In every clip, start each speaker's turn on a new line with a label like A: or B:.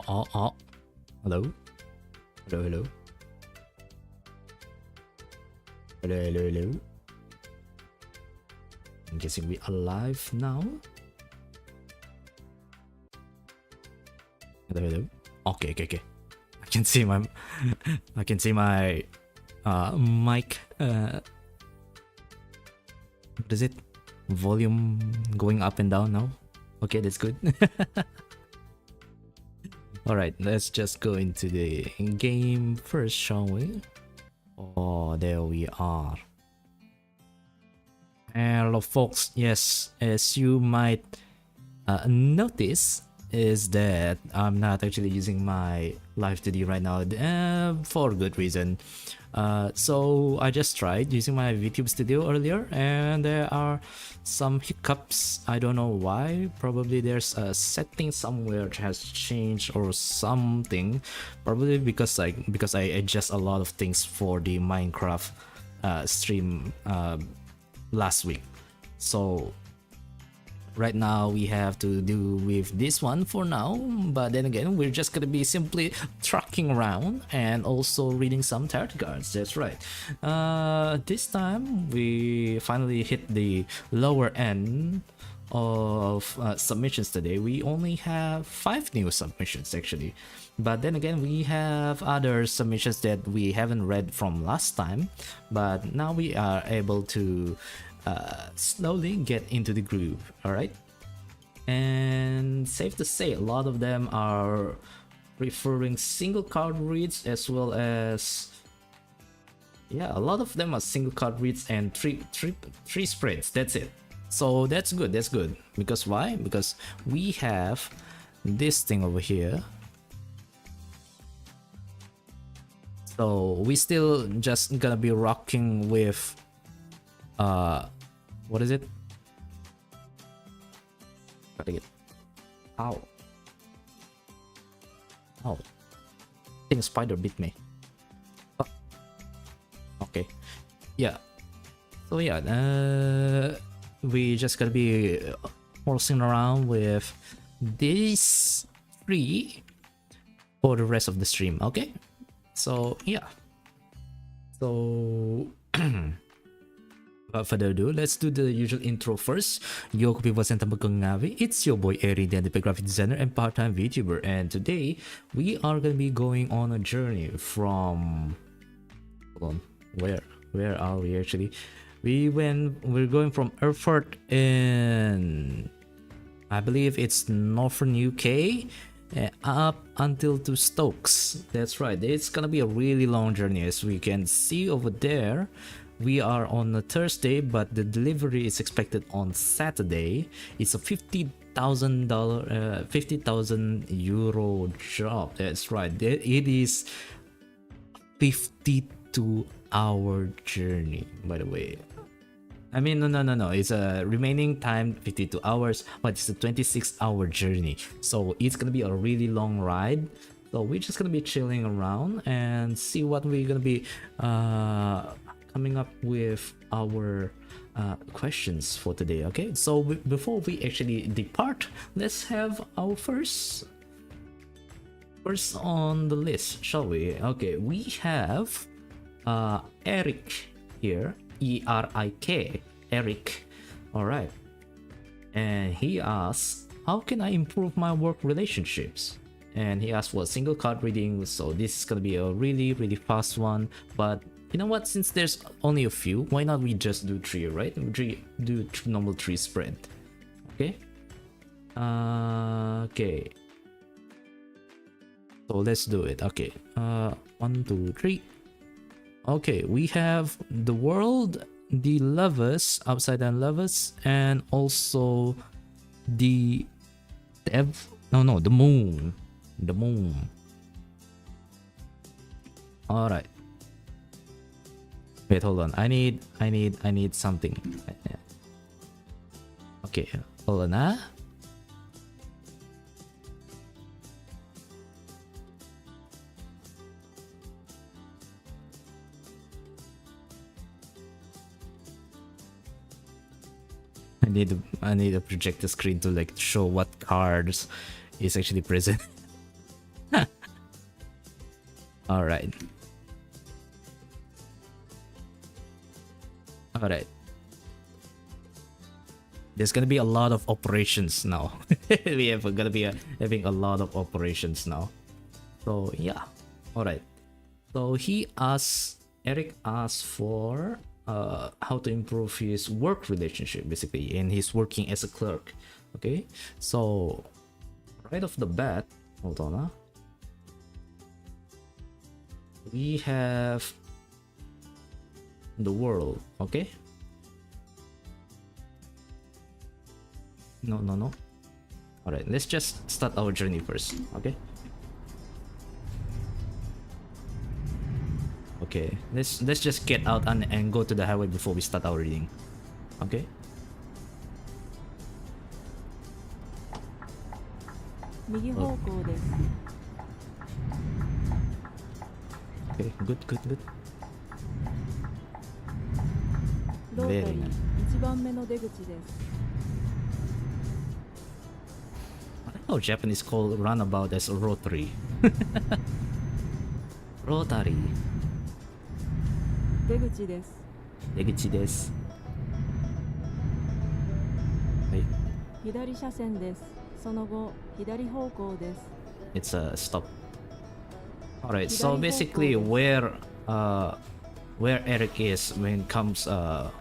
A: Oh. Hello? Hello? Hello? I'm guessing we are live now. Hello? Okay. I can see my mic what is it? Volume going up and down now. Okay, that's good. Alright, let's just go into the game first, shall we? Oh, there we are. Hello folks, yes, as you might notice is that I'm not actually using my live 2D right now for good reason. So I just tried using my VTube studio earlier and there are some hiccups. I don't know why. Probably there's a setting somewhere that has changed or something. Probably because I adjust a lot of things for the Minecraft stream last week. So right now we have to do with this one for now, but then again we're just gonna be simply trucking around and also reading some tarot cards. That's right. This time we finally hit the lower end of submissions today. We only have 5 new submissions actually, but then again we have other submissions that we haven't read from last time, but now we are able to slowly get into the groove. All right, and safe to say a lot of them are preferring single card reads as well as a lot of them are single card reads and three spreads. That's it. So that's good, because why? Because we have this thing over here. So we still just gonna be rocking with what is it? Gotta get. Ow. I think a spider bit me. Oh. Okay. Yeah. So we just gotta be horsing around with these 3 for the rest of the stream. Okay. So So. Without further ado, let's do the usual intro first. Yo, Kopivosian Ngavi. It's your boy Eri, the underpaid graphic designer and part-time VTuber, and today we are gonna be going on a journey from. Hold on, where are we actually? We're going from Erfurt in, I believe it's northern UK, up until to Stokes. That's right. It's gonna be a really long journey, as we can see over there. We are on a Thursday, but the delivery is expected on Saturday. It's a $50,000 €50,000 job. That's right. It is 52-hour journey, by the way. I mean, no. It's a remaining time 52 hours, but it's a 26-hour journey. So it's gonna be a really long ride. So we're just gonna be chilling around and see what we're gonna be coming up with our questions for today. Okay, so before we actually depart, let's have our first on the list, shall we? Okay, we have Eric here, ERIK, Eric. All right, and he asks, how can I improve my work relationships? And he asked for a single card reading, so this is gonna be a really fast one. But you know what, since there's only a few, why not we just do 3, right? Do normal 3 spread. Okay. Okay. So let's do it. Okay. 1, 2, 3. Okay, we have the world, the lovers, upside down lovers, and also the the moon. The moon. All right. Wait, hold on. I need something. Okay, hold on. I need to project the screen to like show what cards is actually present. All right. All right. There's gonna be a lot of operations now. We have gonna be having a lot of operations now. So yeah. All right. So Eric asked for how to improve his work relationship basically, and he's working as a clerk. Okay. So right off the bat, hold on. We have the world. Okay. No. All right, let's just start our journey first. Okay. Okay, let's just get out and go to the highway before we start our reading. Okay. Oh. Okay, good. Very nice. Oh, Japanese call runabout as a rotary. Rotary.
B: 出口です。
A: 出口です。はい。
B: 左車線です。その後、左方向です。
A: It's a stop. Alright, so basically where Eric is when it comes to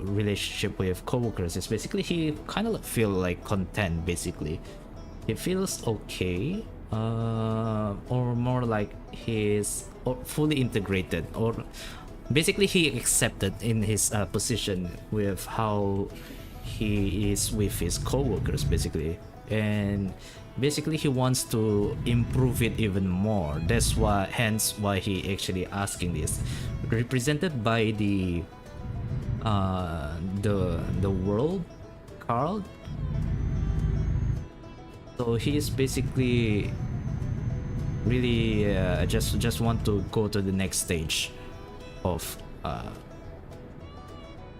A: relationship with coworkers is basically he kind of feel like content basically. He feels okay, or more like he's fully integrated, or basically he accepted in his position with how he is with his coworkers basically, and basically he wants to improve it even more. That's why, hence why he actually asking this, represented by the world card. So he's basically really just want to go to the next stage of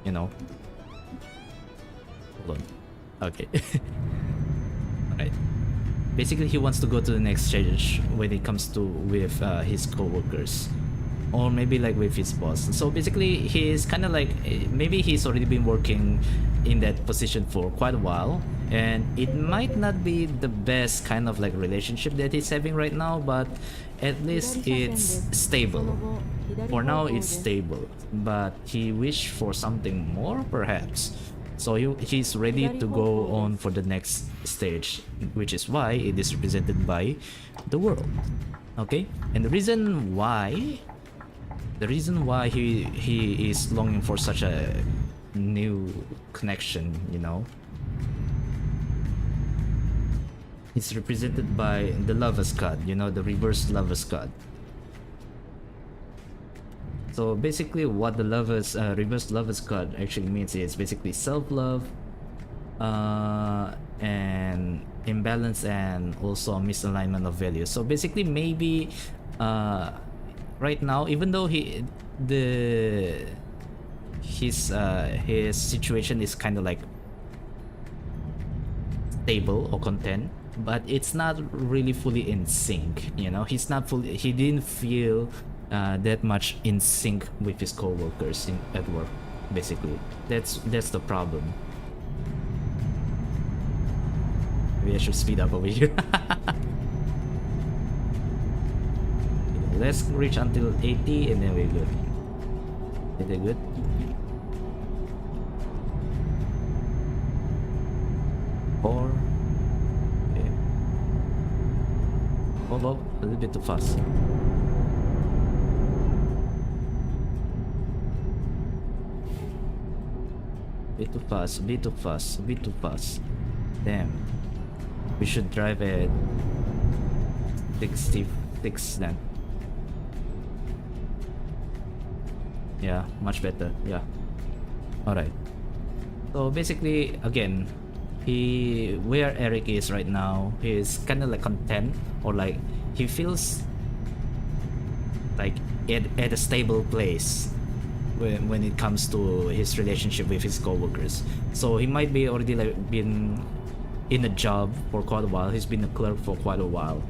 A: you know. Hold on. Okay. Alright. Basically he wants to go to the next stage when it comes to with his co-workers, or maybe like with his boss. So basically he's kind of like, maybe he's already been working in that position for quite a while, and it might not be the best kind of like relationship that he's having right now, but at least it's stable. For now it's stable, but he wished for something more perhaps. So he's ready to go on for the next stage, which is why it is represented by the world. Okay, and the reason why he is longing for such a new connection, you know, it's represented by the Lovers card, you know, the reverse Lovers card. So basically what the reverse Lovers card actually means is basically self-love, and imbalance, and also misalignment of values. So basically maybe right now, even though his situation is kind of like stable or content, but it's not really fully in sync, you know. He didn't feel that much in sync with his co-workers at work basically. That's the problem. Maybe I should speed up over here. Let's reach until 80 and then we're good. Is that good? Or okay. Hold up, a little bit too fast. Bit too fast. Damn. We should drive at 66 then. Yeah, much better. Yeah. Alright. So basically, again, where Eric is right now, he's kind of like content, or like he feels like at a stable place when it comes to his relationship with his co-workers. So he might be already like been in a job for quite a while. He's been a clerk for quite a while,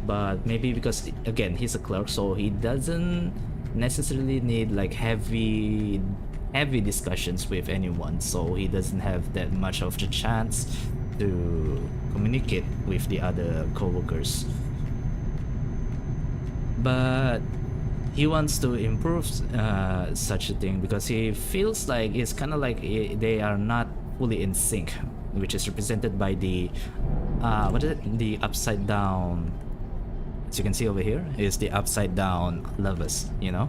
A: but maybe because again he's a clerk, so he doesn't necessarily need like heavy discussions with anyone, so he doesn't have that much of the chance to communicate with the other co-workers. But he wants to improve such a thing because he feels like it's kind of like they are not fully in sync, which is represented by the what is it, the upside down. As you can see over here is the upside down lovers, you know.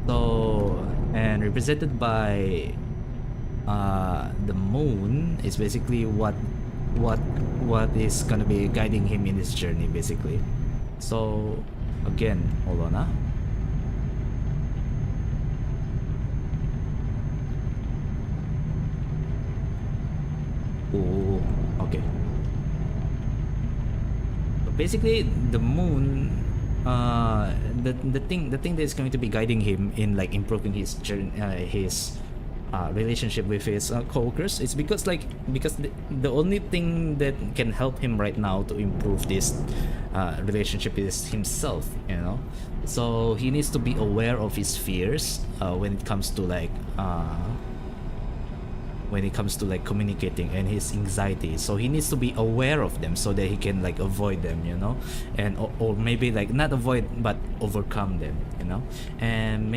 A: So, and represented by the moon is basically what is gonna be guiding him in this journey, basically. So again, hold on, huh? Oh, okay. So basically, the moon, the thing that is going to be guiding him in like improving his journey, his relationship with his co-workers, is because the only thing that can help him right now to improve this relationship is himself, you know. So he needs to be aware of his fears when it comes to communicating, and his anxiety. So he needs to be aware of them so that he can like avoid them, you know, and or maybe like not avoid but overcome them, you know. And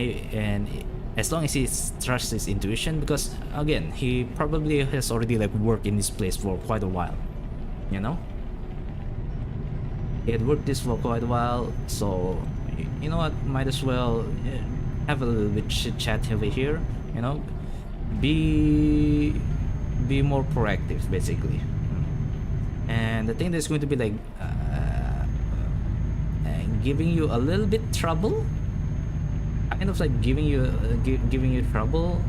A: as long as he trusts his intuition, because again he probably has already like worked in this place for quite a while, you know. He had worked this for quite a while, so you know what, might as well have a little bit chit chat over here, you know. Be more proactive, basically. And the thing that's going to be like giving you a little bit trouble, kind of like giving you trouble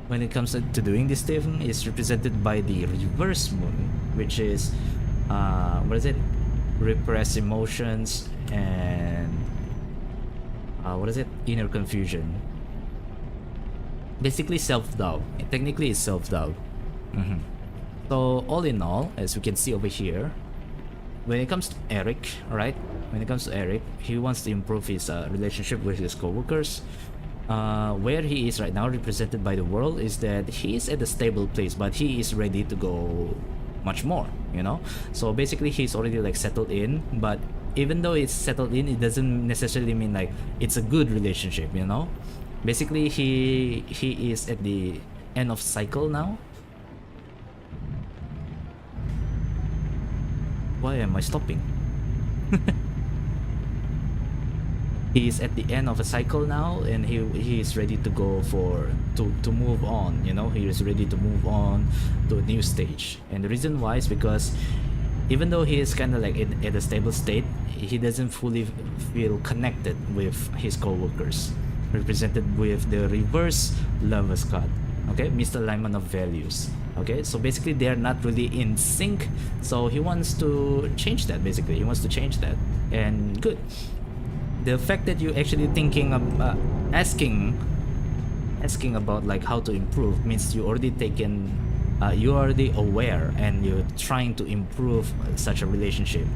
A: when it comes to doing this thing, is represented by the reverse moon, which is what is it, repressed emotions and what is it, inner confusion. Basically self-doubt. Technically it's self-doubt. So all in all, as we can see over here, when it comes to Eric, right, he wants to improve his relationship with his co-workers. Where he is right now, represented by the world, is that he is at a stable place, but he is ready to go much more, you know. So basically he's already like settled in, but even though it's settled in, it doesn't necessarily mean like it's a good relationship, you know. Basically he is at the end of cycle now. Why am I stopping? He is at the end of a cycle now, and he is ready to go to move on, you know. He is ready to move on to a new stage. And the reason why is because even though he is kind of like at a stable state, he doesn't fully feel connected with his co-workers, represented with the reverse lovers card, okay, misalignment of values. Okay, so basically they're not really in sync, so he wants to change that. Basically he wants to change that. And good, the fact that you actually thinking of asking about like how to improve means you already taken you're already aware and you're trying to improve such a relationship.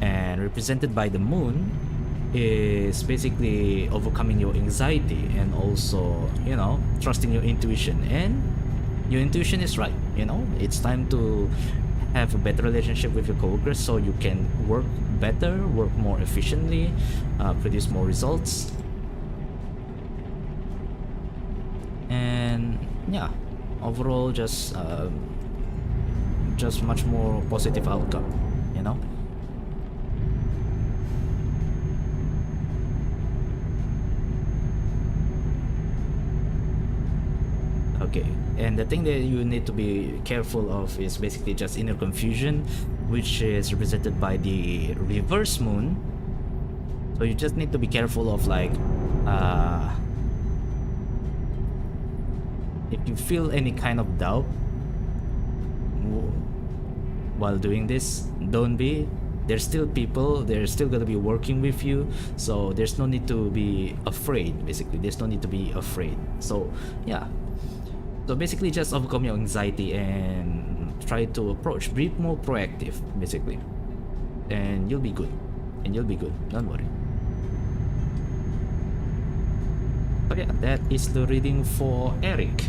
A: And represented by the moon is basically overcoming your anxiety and also, you know, trusting your intuition. And your intuition is right, you know. It's time to have a better relationship with your coworkers so you can work better, work more efficiently, produce more results. And yeah, overall just much more positive outcome, you know. Okay, and the thing that you need to be careful of is basically just inner confusion, which is represented by the reverse moon. So you just need to be careful of like if you feel any kind of doubt while doing this, don't be. There's still people, they're still gonna be working with you, so there's no need to be afraid. Basically there's no need to be afraid. So yeah, so basically just overcome your anxiety and try to approach, be more proactive basically, and you'll be good. and you'll be good. Don't worry. Oh yeah, that is the reading for Eric.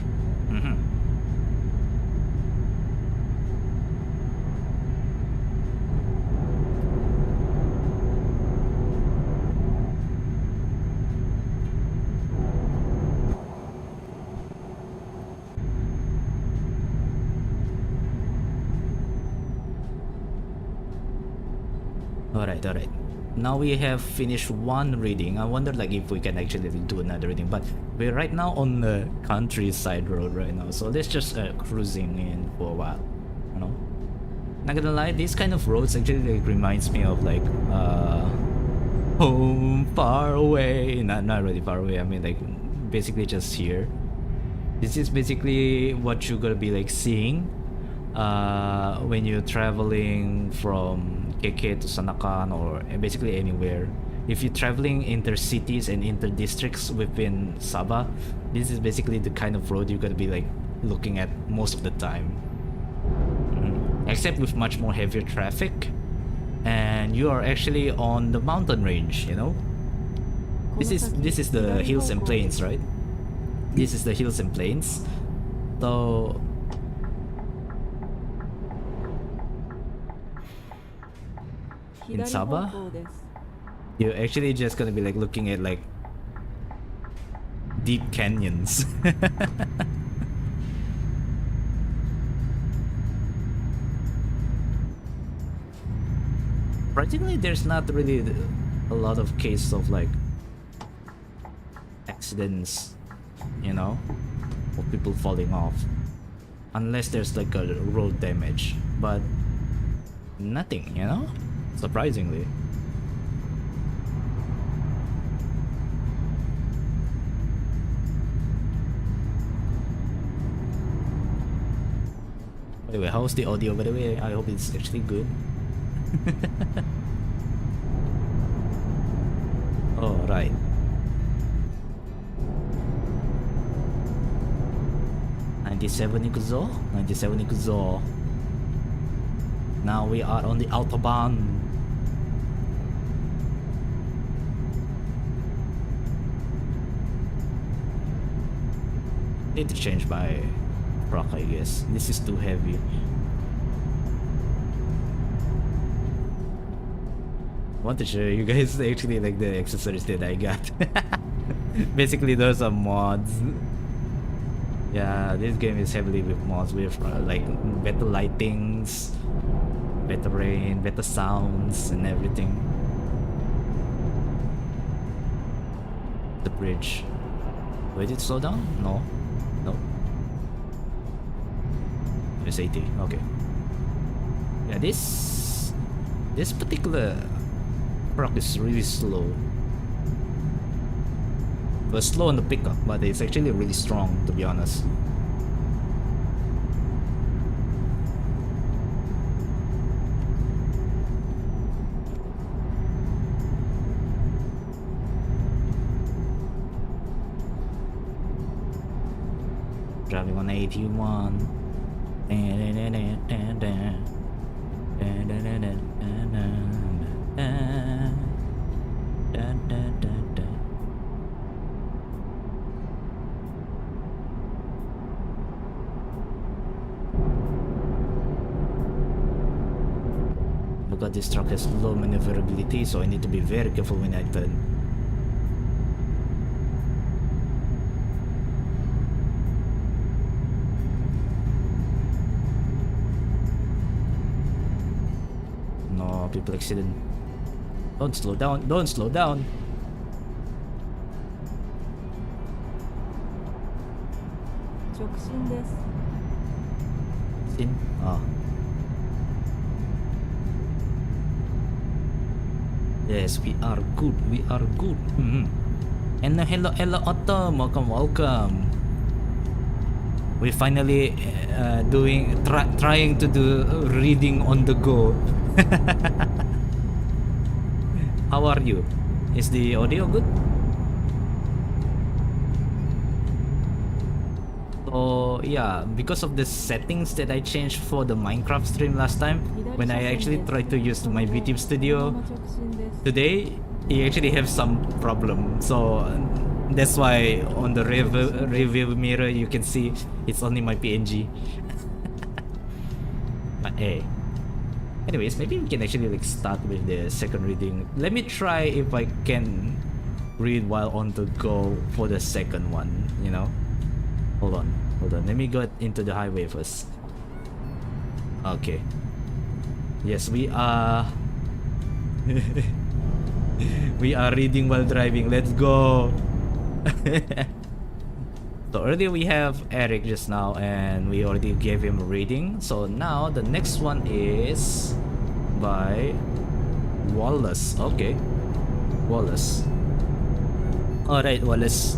A: Alright. Now we have finished one reading. I wonder like if we can actually do another reading, but we're right now on the countryside road right now, so let's just cruising in for a while, you know. Not gonna lie, these kind of roads actually like reminds me of like home far away. Not really far away, I mean like basically just here. This is basically what you're gonna be like seeing when you're traveling from KK to Sanakan or basically anywhere. If you're traveling inter-cities and inter-districts within Sabah, this is basically the kind of road you're gonna be like looking at most of the time. Except with much more heavier traffic, and you are actually on the mountain range, you know. This is the hills and plains, right? This is the hills and plains. So in Sabah, you're actually just gonna be like looking at like deep canyons. Practically there's not really a lot of cases of like accidents, you know, or people falling off, unless there's like a road damage, but nothing, you know, surprisingly. By the way, how's the audio, by the way? I hope it's actually good. Alright. '97 ikuzo. Now we are on the Autobahn. Need to change my truck, I guess. This is too heavy. I want to show you guys actually like the accessories that I got. Basically those are mods. Yeah, this game is heavily with mods with like better lightings, better rain, better sounds and everything. The bridge. Wait, did it slow down? No. It's 80, okay. Yeah, this particular truck is really slow. But slow on the pickup, but it's actually really strong, to be honest. Driving on 81. Because this truck has low maneuverability, so I need to be very careful when I turn. No, people accident. Don't slow down, don't slow down. Sin? Ah. Yes, we are good. And hello Autumn, welcome. We finally trying to do reading on the go. How are you? Is the audio good? So yeah, because of the settings that I changed for the Minecraft stream last time, when I actually tried to use my VTube studio,
B: 直進です。
A: today it actually have some problem. So that's why on the review mirror you can see it's only my PNG. But hey, anyways, maybe we can actually like start with the second reading. Let me try if I can read while on the go for the second one, you know. Hold on. Let me go into the highway first. Okay. Yes, we are we are reading while driving. Let's go. So earlier we have Eric just now and we already gave him a reading. So now the next one is by Wallace. Okay. Wallace. Alright, Wallace.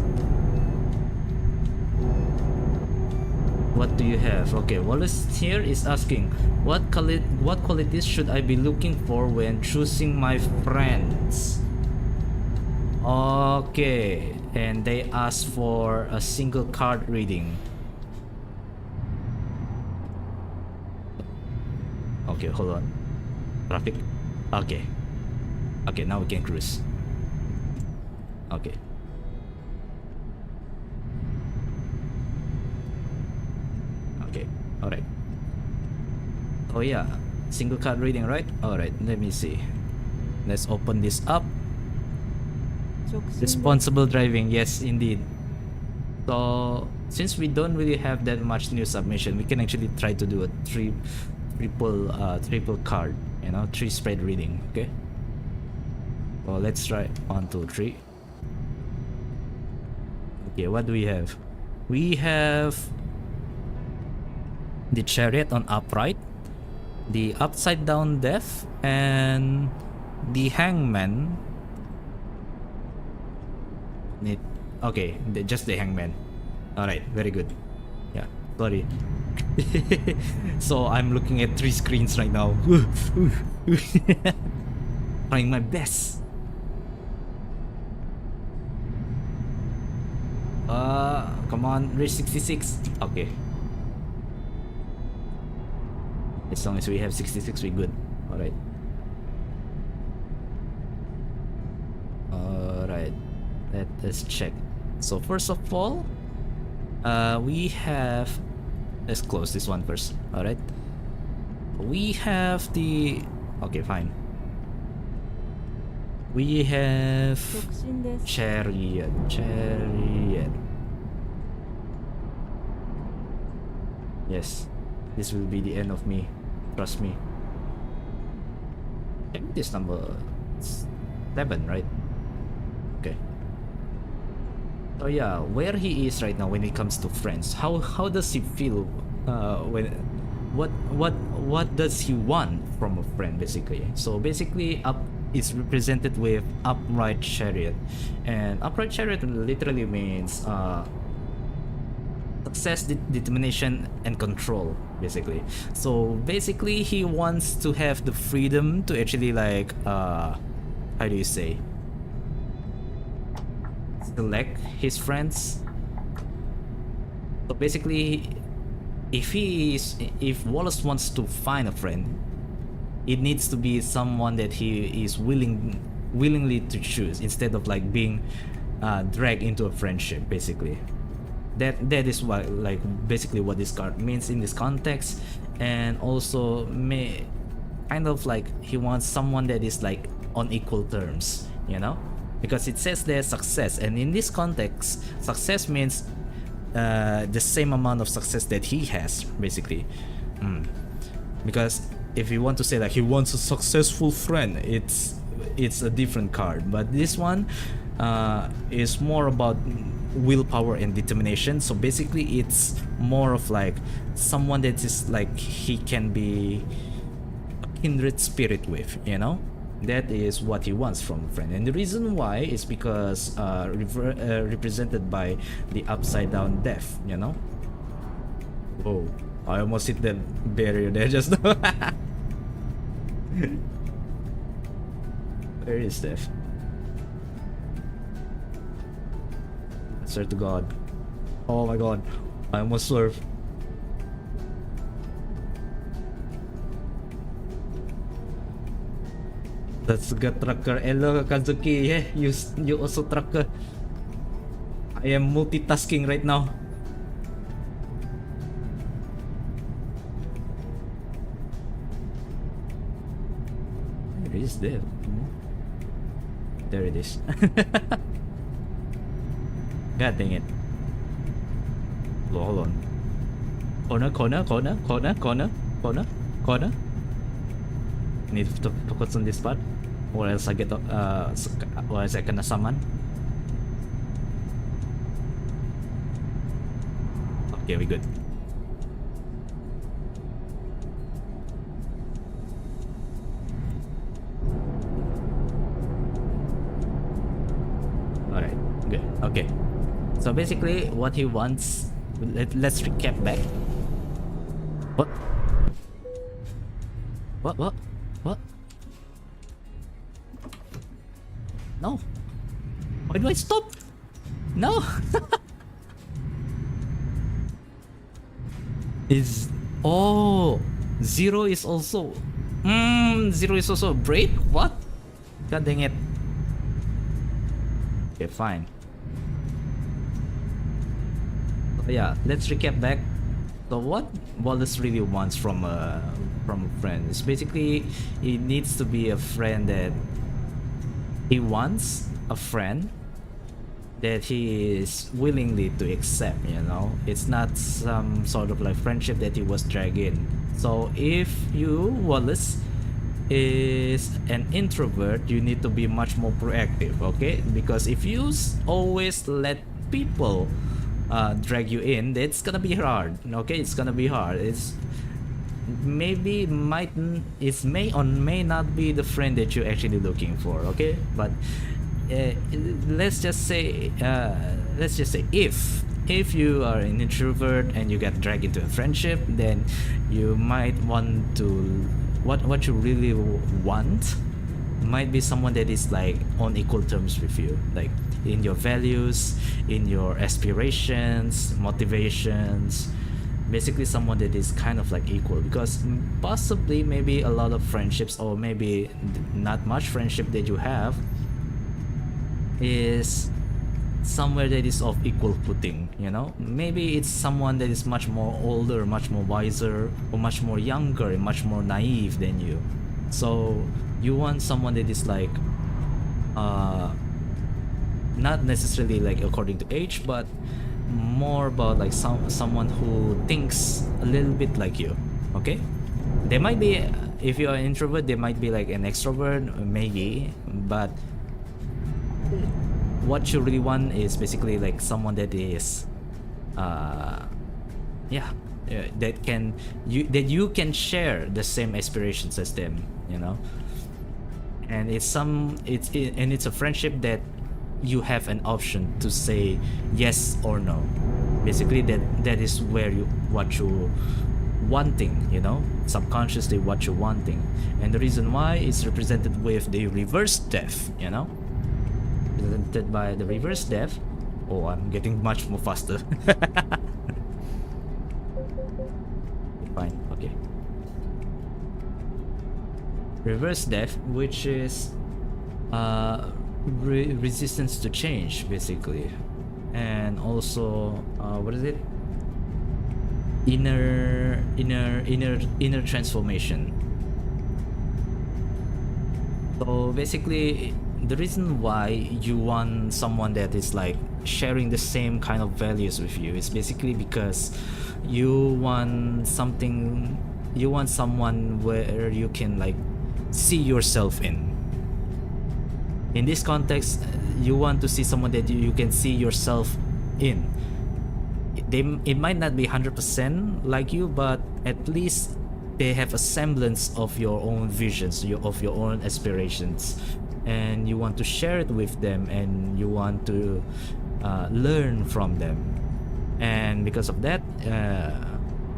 A: What do you have? Okay, Wallace here is asking, what qualities should I be looking for when choosing my friends? Okay, and they ask for a single card reading. Okay, hold on. Traffic. Okay. Okay, now we can cruise. Okay. Okay, alright. Oh yeah, single card reading, right? Alright, let me see. Let's open this up.
B: 直進です。
A: Responsible driving, yes indeed. So since we don't really have that much new submission, we can actually try to do a triple card, you know, 3 spread reading. Okay, so let's try 1 2 3. Okay, what do we have? We have the Chariot on upright, the Upside Down Death, and the Hangman. Okay, just the Hangman. Alright, very good. Yeah, sorry. So I'm looking at 3 screens right now. Trying my best. Come on, reach 66. Okay. As long as we have 66, we're good. Alright. Alright. Let us check. So first of all, we have... Let's close this one first. Alright. We have the... Okay, fine. We have...
B: 直進です。
A: Chariot. Yes. This will be the end of me. Trust me. I think this number 7, right? Okay. So yeah, where he is right now when it comes to friends, how does he feel when what does he want from a friend basically? So basically up is represented with upright chariot, and upright chariot literally means success, determination, and control basically. So basically he wants to have the freedom to actually like how do you say, select his friends. So basically if Wallace wants to find a friend, it needs to be someone that he is willingly to choose instead of like being dragged into a friendship basically. That is what like basically what this card means in this context. And also kind of like he wants someone that is like on equal terms, you know, because it says there's success, and in this context success means the same amount of success that he has basically. Because if you want to say like he wants a successful friend, it's a different card, but this one is more about willpower and determination. So basically it's more of like someone that is like he can be a kindred spirit with, you know. That is what he wants from a friend, and the reason why is because represented by the upside down death, you know. Oh, I almost hit that barrier there just now. Where is death? I swear to God. Oh my God. I almost swerve. That's good trucker. Hello Kazuki. Yeah, you also trucker. I am multitasking right now. Where is that? There it is. God dang it. Hold on. Corner. Need to focus on this part, or else I get or else I kena summon. Okay, we good. Alright, good. Okay. So basically what he wants, let's recap back. What? What? No. Why do I stop? No. Is zero is also zero is also a break? What? God dang it. Okay, fine. So yeah, let's recap back. So what Wallace really wants from a friend is basically he needs to be a friend that he wants a friend that he is willingly to accept, you know. It's not some sort of like friendship that he was dragged in. So if you, Wallace, is an introvert, you need to be much more proactive, okay? Because if you always let people drag you in, it's gonna be hard, okay? It's gonna be hard. It may or may not be the friend that you're actually looking for, okay? But let's just say if you are an introvert and you get dragged into a friendship, then you might want to what you really want might be someone that is like on equal terms with you, like in your values, in your aspirations, motivations, basically someone that is kind of like equal. Because possibly maybe a lot of friendships, or maybe not much friendship that you have, is somewhere that is of equal footing, you know. Maybe it's someone that is much more older, much more wiser, or much more younger and much more naive than you. So you want someone that is like not necessarily like according to age, but more about like someone who thinks a little bit like you, okay? They might be, if you're an introvert, they might be like an extrovert, maybe, but what you really want is basically like someone that is that you can share the same aspirations as them, you know. And it's a friendship that you have an option to say yes or no. Basically that is where what you wanting, you know, subconsciously what you're wanting. And the reason why is represented with the reverse death, you know, represented by the reverse death. Oh, I'm getting much more faster. Fine, okay. Reverse death, which is resistance to change, basically. And also what is it, inner transformation. So basically the reason why you want someone that is like sharing the same kind of values with you is basically because you want someone where you can like see yourself in this context. You want to see someone that you can see yourself in. It might not be 100% like you, but at least they have a semblance of your own visions, of your own aspirations, and you want to share it with them, and you want to learn from them. And because of that,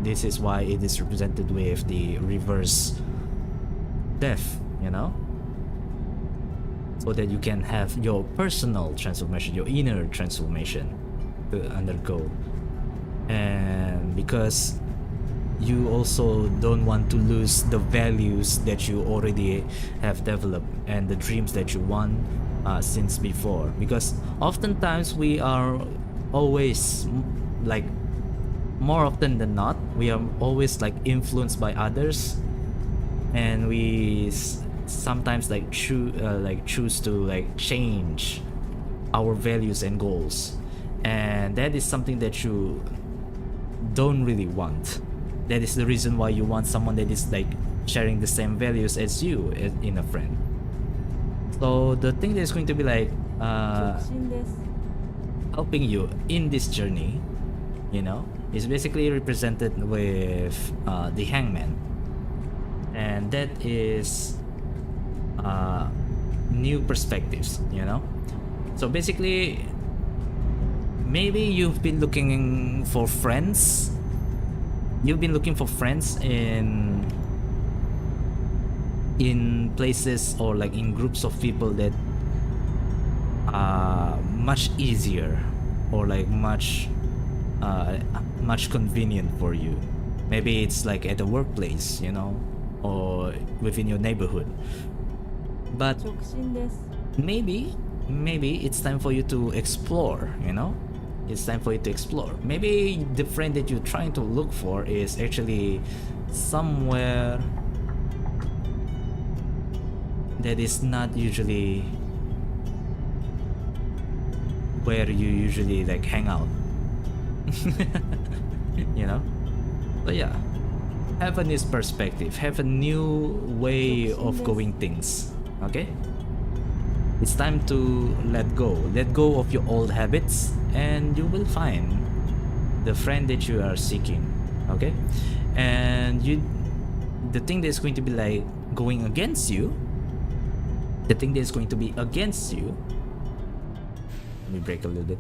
A: this is why it is represented with the reverse death, you know, so that you can have your personal transformation, your inner transformation to undergo. And because you also don't want to lose the values that you already have developed and the dreams that you want since before, because oftentimes we are always like, more often than not, we are always like influenced by others, and we sometimes like choose to like change our values and goals, and that is something that you don't really want. That is the reason why you want someone that is like sharing the same values as you in a friend. So the thing that is going to be like
B: 直進です
A: helping you in this journey, you know, is basically represented with the hangman, and that is new perspectives, you know. So basically, maybe you've been looking for friends. You've been looking for friends in places or like in groups of people that are much easier or like much convenient for you. Maybe it's like at a workplace, you know, or within your neighborhood. But
B: 直進です
A: maybe it's time for you to explore, you know. It's time for you to explore. Maybe the friend that you're trying to look for is actually somewhere that is not usually where you usually like hang out. You know. But yeah, have a new perspective, have a new way of going things. Okay, it's time to let go of your old habits, and you will find the friend that you are seeking. Okay, and the thing that's going to be like going against you, let me break a little bit.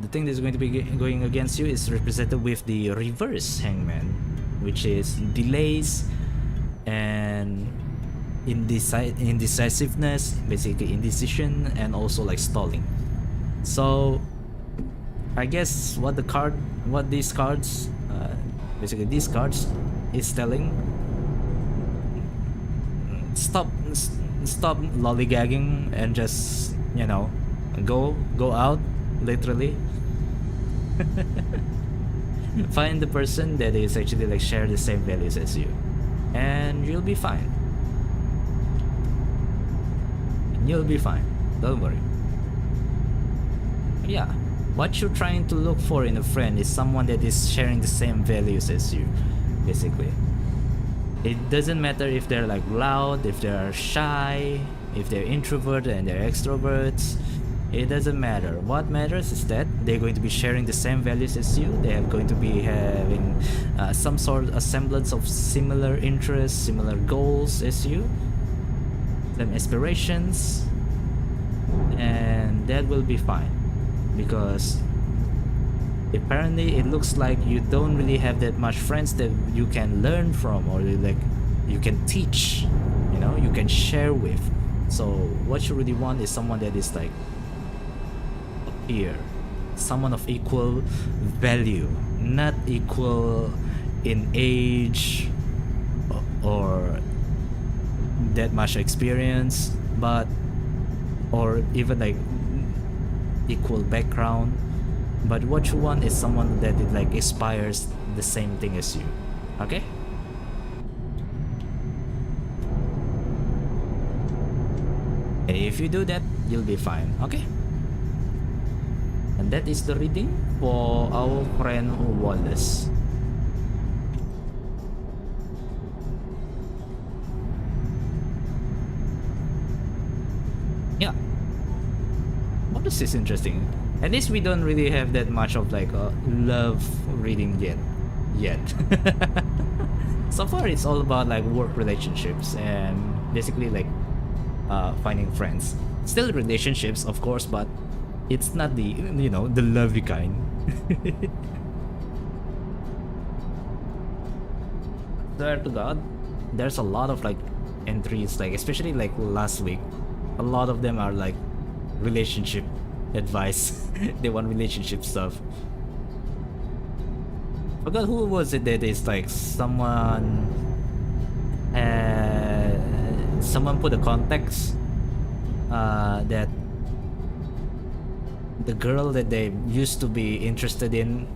A: The thing that's going to be going against you is represented with the reverse hangman, which is delays and indecisiveness, basically indecision, and also like stalling. So I guess what these cards is telling, stop lollygagging and just, you know, go out, literally. Find the person that is actually like share the same values as you, and you'll be fine. Don't worry. Yeah, what you're trying to look for in a friend is someone that is sharing the same values as you, basically. It doesn't matter if they're like loud, if they're shy, if they're introverted and they're extroverts. It doesn't matter. What matters is that they're going to be sharing the same values as you. They are going to be having some sort of a semblance of similar interests, similar goals as you, some aspirations, and that will be fine, because apparently it looks like you don't really have that much friends that you can learn from, or like you can teach, you know, you can share with. So what you really want is someone that is like here, someone of equal value, not equal in age or that much experience, but or even like equal background. But what you want is someone that it like aspires the same thing as you. Okay, if you do that, you'll be fine. Okay, and that is the reading for our friend Wallace. Yeah, Wallace is interesting. At least we don't really have that much of like a love reading yet. So far it's all about like work relationships and basically like finding friends. Still relationships, of course, but it's not the, you know, the lovey kind. Swear to God, there's a lot of like entries, like especially like last week, a lot of them are like relationship advice. They want relationship stuff. Forgot who was it that is like someone put a context that the girl that they used to be interested in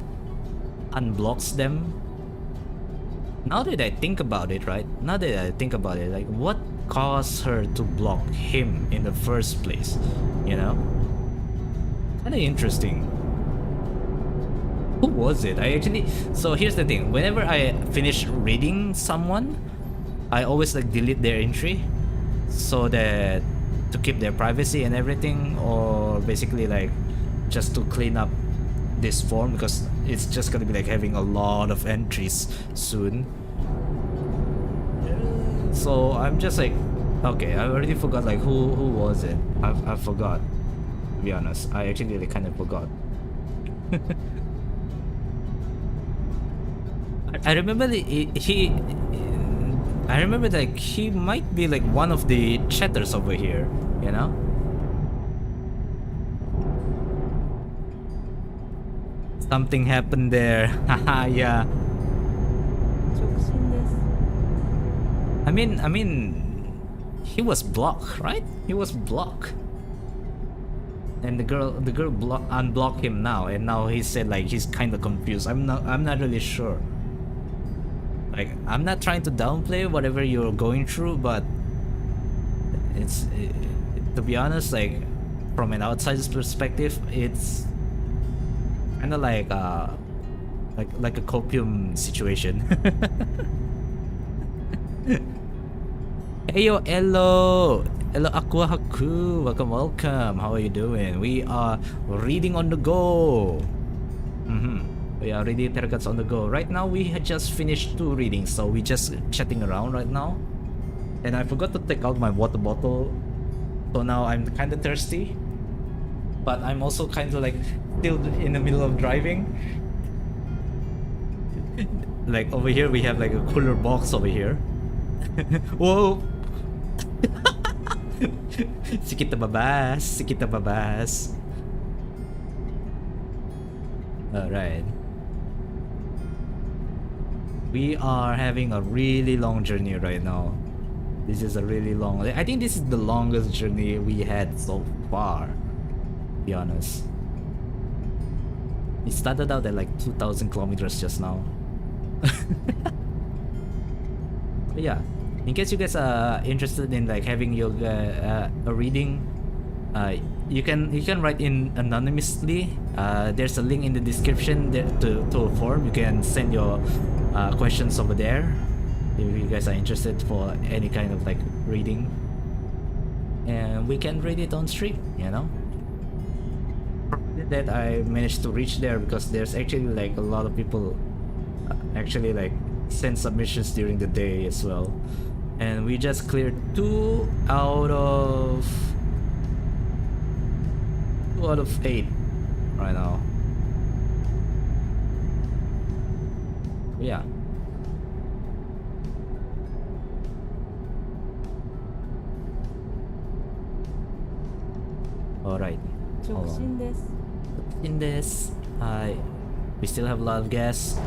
A: unblocks them. Now that I think about it, right? Now that I think about it, like what caused her to block him in the first place? You know? Kinda interesting. Who was it? So here's the thing. Whenever I finish reading someone, I always like delete their entry so that to keep their privacy and everything, or basically like just to clean up this form because it's just gonna be like having a lot of entries soon. So I'm just like, okay, I already forgot like who was it. I forgot, to be honest. I actually really kind of forgot. I remember I remember like he might be like one of the chatters over here, you know? Something happened there. Haha, yeah.
B: 直進です。
A: I mean, he was blocked, right? He was blocked. And the girl unblocked him now, and now he said like he's kind of confused. I'm not really sure. Like, I'm not trying to downplay whatever you're going through, but to be honest, like from an outsider's perspective, it's kind of like a copium situation. Heyo, hello Aqua Haku, welcome. How are you doing? We are reading on the go. We are reading Tergats on the go. Right now we had just finished 2 readings, so we just chatting around right now. And I forgot to take out my water bottle, so now I'm kind of thirsty. But I'm also kind of like still in the middle of driving. Like over here we have like a cooler box over here. Whoa! Sikit na babas. Alright. We are having a really long journey right now. This is a really long... I think this is the longest journey we had so far, to be honest. It started out at like 2,000 kilometers just now. But yeah, in case you guys are interested in like having your a reading, you can write in anonymously. There's a link in the description there to a form. You can send your questions over there if you guys are interested for any kind of like reading, and we can read it on stream, you know. That I managed to reach there because there's actually like a lot of people actually like send submissions during the day as well, and we just cleared 2 out of 8 right now. Yeah. Alright.
B: 直進です。
A: In this, we still have a lot of gas.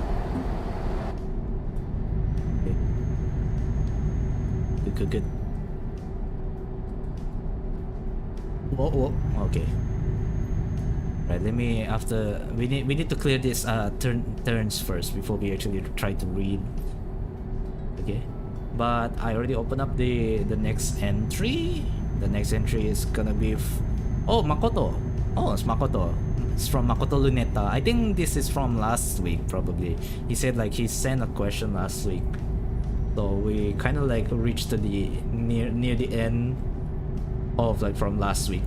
A: Okay. Good. Whoa. Okay. Right. Let me we need to clear this turns first before we actually try to read. Okay. But I already opened up the next entry. The next entry is gonna be Makoto. Oh, it's Makoto. It's from Makoto Luneta. I think this is from last week probably. He said like he sent a question last week. So we kind of like reached to the near the end of like from last week.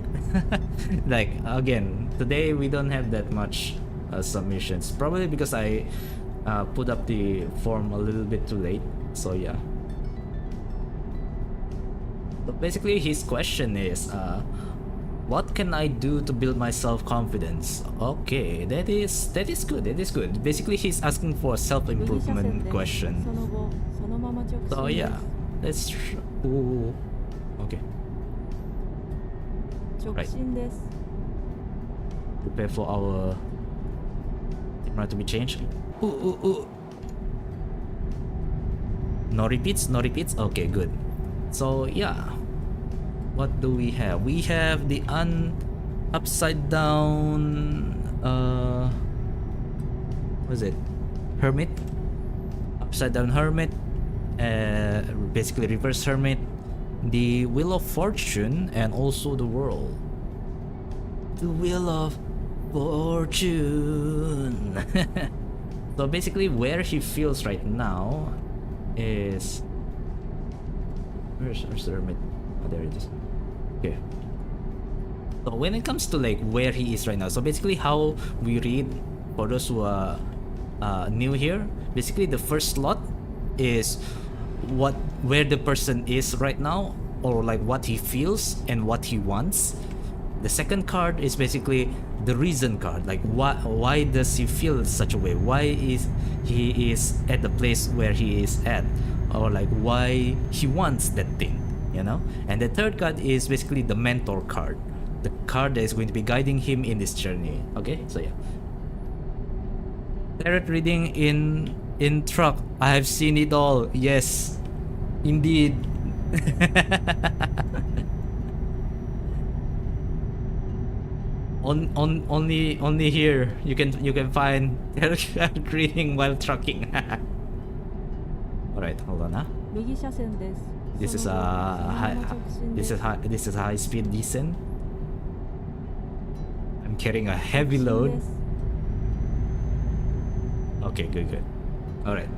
A: Like again, today we don't have that much submissions. Probably because I put up the form a little bit too late. So yeah. So basically his question is what can I do to build my self-confidence? Okay, that is good. Basically he's asking for a self-improvement question.
B: その後、そのまま直進です。
A: So yeah, let's ooh. Okay.
B: 直進です。
A: prepare for our camera to be changed. Ooh. No repeats, no repeats. Okay, good. So yeah, what do we have? We have the upside down. What is it? Hermit. Upside down hermit. Basically reverse hermit. The Wheel of Fortune and also the World. The Wheel of Fortune. So basically where he feels right now is... Where's the hermit? Oh, there it is. Okay. So when it comes to like where he is right now, so basically how we read for those who are new here, basically the first slot is where the person is right now, or like what he feels and what he wants. The second card is basically the reason card, like why does he feel such a way, why is he is at the place where he is at, or like why he wants that thing, you know. And the third card is basically the mentor card, the card that is going to be guiding him in this journey. Okay, so yeah, tarot reading in truck, I have seen it all. Yes, indeed. Only here you can find tarot reading while trucking. All right, hold on, huh?
B: 右車線です。
A: This is
B: その後
A: this is high speed descent. I'm carrying a heavy load.
B: です。
A: Okay, good. All right.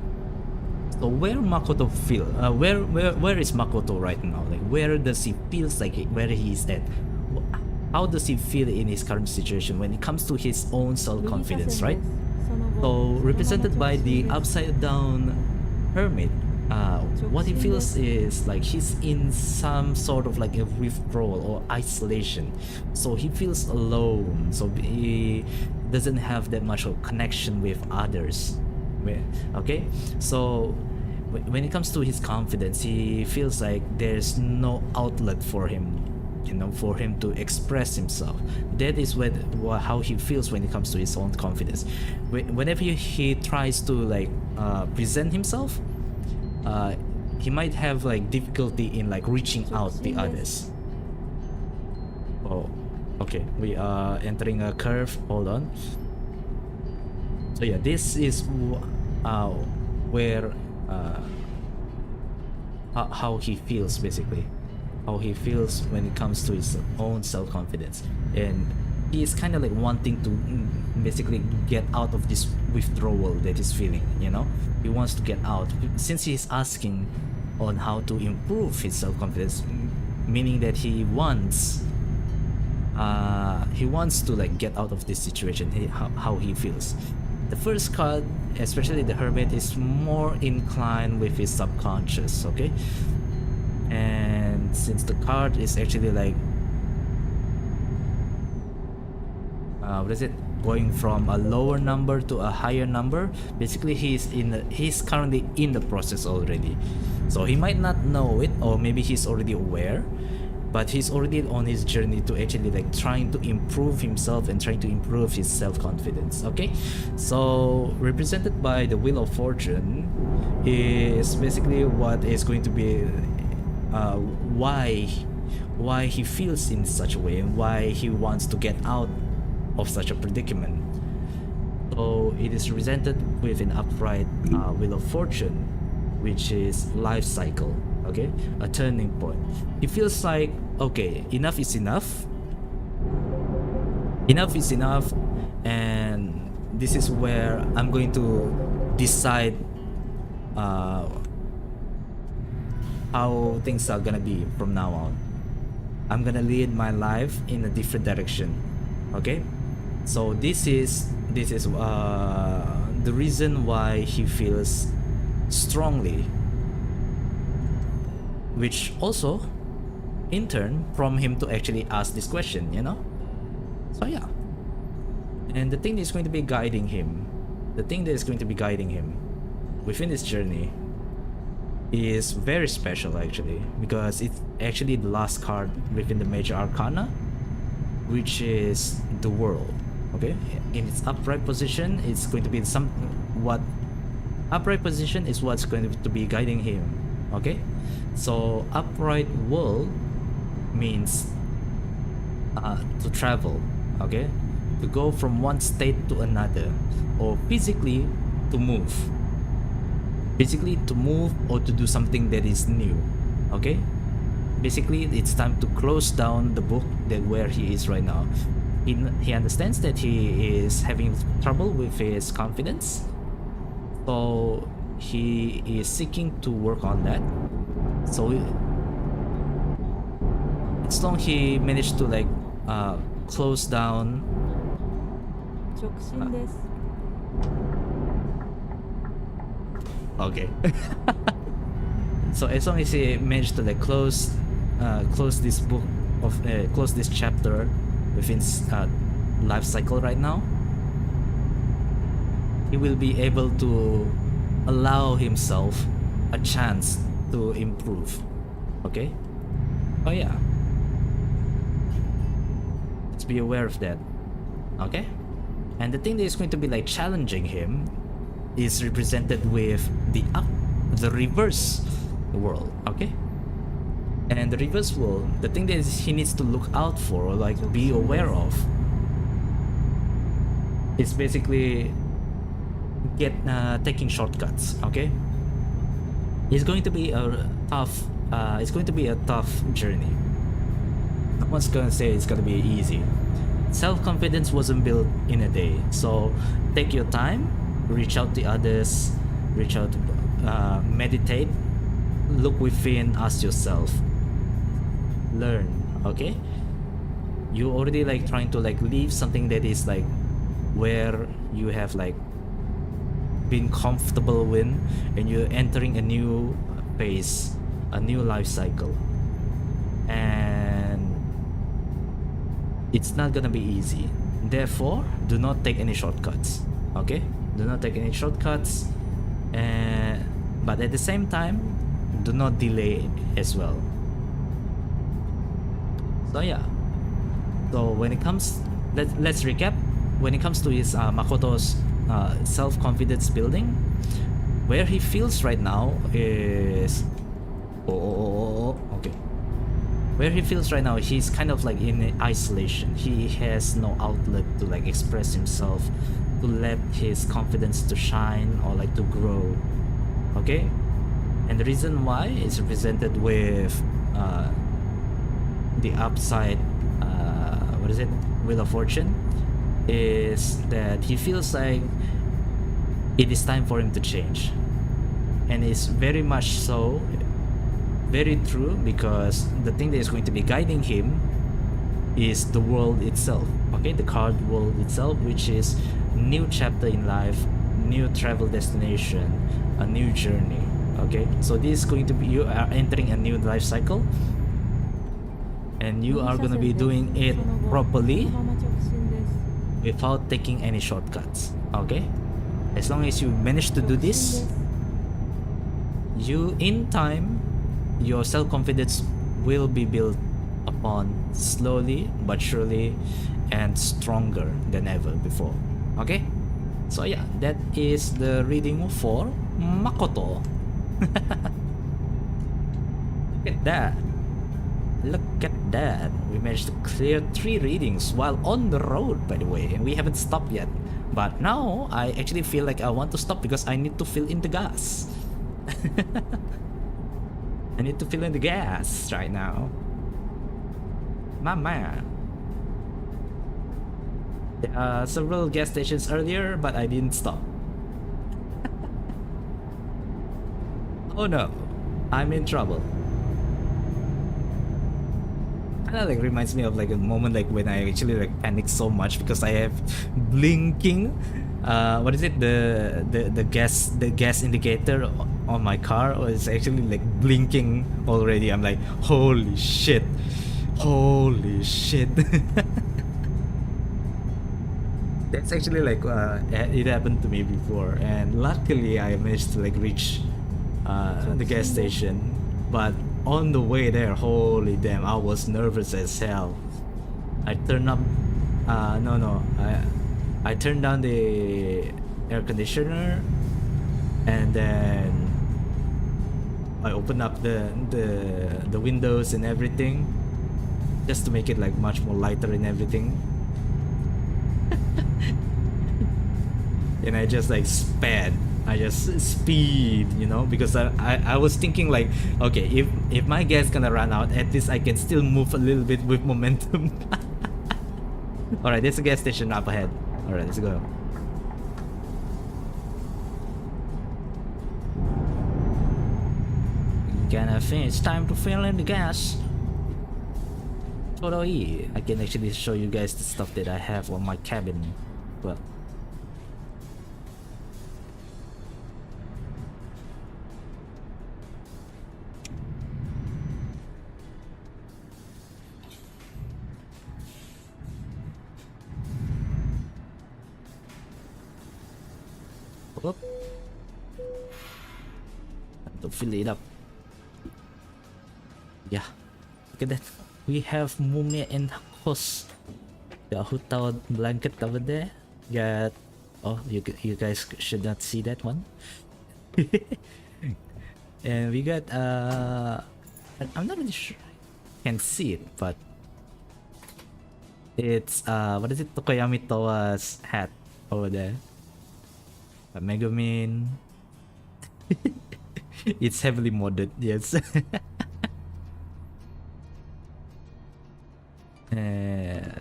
A: So where Makoto feel? Where is Makoto right now? Like where does he feels like where he is at? How does he feel in his current situation when it comes to his own self-confidence, right? So represented by the upside down hermit, what he feels is like he's in some sort of like a withdrawal or isolation. So he feels alone. So he doesn't have that much of connection with others. Okay, so when it comes to his confidence, he feels like there's no outlet for him, you know, for him to express himself. That is how he feels when it comes to his own confidence. Whenever he tries to like present himself, he might have like difficulty in like reaching out the others. Oh, okay, we are entering a curve. Hold on. So yeah, this is where how he feels, basically how he feels when it comes to his own self-confidence, and he is kind of like wanting to basically get out of this withdrawal that he's feeling, you know. He wants to get out since he's asking on how to improve his self-confidence, meaning that he wants to like get out of this situation, how he feels. The first card, especially the hermit, is more inclined with his subconscious, okay? And since the card is actually like what is it, going from a lower number to a higher number, basically he's currently in the process already. So he might not know it, or maybe he's already aware, but he's already on his journey to actually like trying to improve himself and trying to improve his self-confidence. Okay, so represented by the Wheel of Fortune is basically what is going to be why he feels in such a way and why he wants to get out of such a predicament. So it is represented with an upright Wheel of Fortune, which is life cycle. Okay, a turning point. He feels like, okay, enough is enough, and this is where I'm going to decide how things are gonna be from now on. I'm gonna lead my life in a different direction. Okay, so this is the reason why he feels strongly, which also in turn prompt him to actually ask this question, you know. So yeah, and the thing that is going to be guiding him within this journey is very special, actually, because it's actually the last card within the major arcana, which is the World. Okay, in its upright position, it's going to be what upright position is what's going to be guiding him. Okay, so upright world means to travel. Okay, to go from one state to another, or physically to move. Basically to move or to do something that is new. Okay, basically it's time to close down the book that where he is right now. He understands that he is having trouble with his confidence, so he is seeking to work on that. So as long he managed to like close down
B: 直進です。
A: okay. So as long as he managed to like close this book of close this chapter within life cycle right now, he will be able to allow himself a chance to improve. Okay. Oh yeah, let's be aware of that. Okay. And the thing that is going to be like challenging him is represented with the reverse world. Okay, and the reverse world, the thing that he needs to look out for or like be aware of is basically taking shortcuts. Okay, it's going to be a tough journey. No one's gonna say it's gonna be easy. Self-confidence wasn't built in a day, so take your time, reach out to others, meditate, look within, ask yourself, learn. Okay, you already like trying to like leave something that is like where you have like been comfortable with, and you're entering a new phase, a new life cycle, and it's not gonna be easy. Therefore, do not take any shortcuts. Okay, do not take any shortcuts, but at the same time, do not delay as well. So yeah, so when it comes, let's recap. When it comes to his Makoto's self-confidence building, where he feels right now is okay. Where he feels right now, he's kind of like in isolation. He has no outlet to like express himself, to let his confidence to shine or like to grow. Okay, and the reason why is represented with the upside, what is it, Wheel of Fortune, is that he feels like it is time for him to change, and it's very much so very true, because the thing that is going to be guiding him is the world itself. Okay, the card world itself, which is new chapter in life, new travel destination, a new journey. Okay, so this is going to be, you are entering a new life cycle, and you are going to be doing it properly without taking any shortcuts. Okay, as long as you manage to do this, you in time, your self-confidence will be built upon slowly but surely, and stronger than ever before. Okay, so yeah, that is the reading for Makoto. Look at that, look at that, we managed to clear 3 readings while on the road, by the way, and we haven't stopped yet. But now I actually feel like I want to stop because I need to fill in the gas. I need to fill in the gas right now. My man. There are several gas stations earlier, but I didn't stop. Oh no, I'm in trouble. Kinda like reminds me of like a moment like when I actually like panicked so much because I have blinking what is it, the gas indicator on my car, or it's actually like blinking already. I'm like, holy shit. That's actually like it happened to me before, and luckily I managed to like reach the gas station. But on the way there, holy damn, I was nervous as hell. I turned up No. I turned down the air conditioner, and then I opened up the windows and everything, just to make it like much more lighter and everything. And I just like speed, you know, because I was thinking like, okay, if my gas gonna run out, at least I can still move a little bit with momentum. All right, there's a gas station up ahead. All right, let's go. Gonna finish. Time to fill in the gas. Totally. I can actually show you guys the stuff that I have on my cabin. Well. Time to fill it up. Yeah, look at that. We have Mumia and host. The hotel blanket over there. Got, oh, you guys should not see that one. And we got I'm not really sure I can see it, but it's what is it, Tokoyami Towa's hat over there. Megumin. It's heavily modded, yes.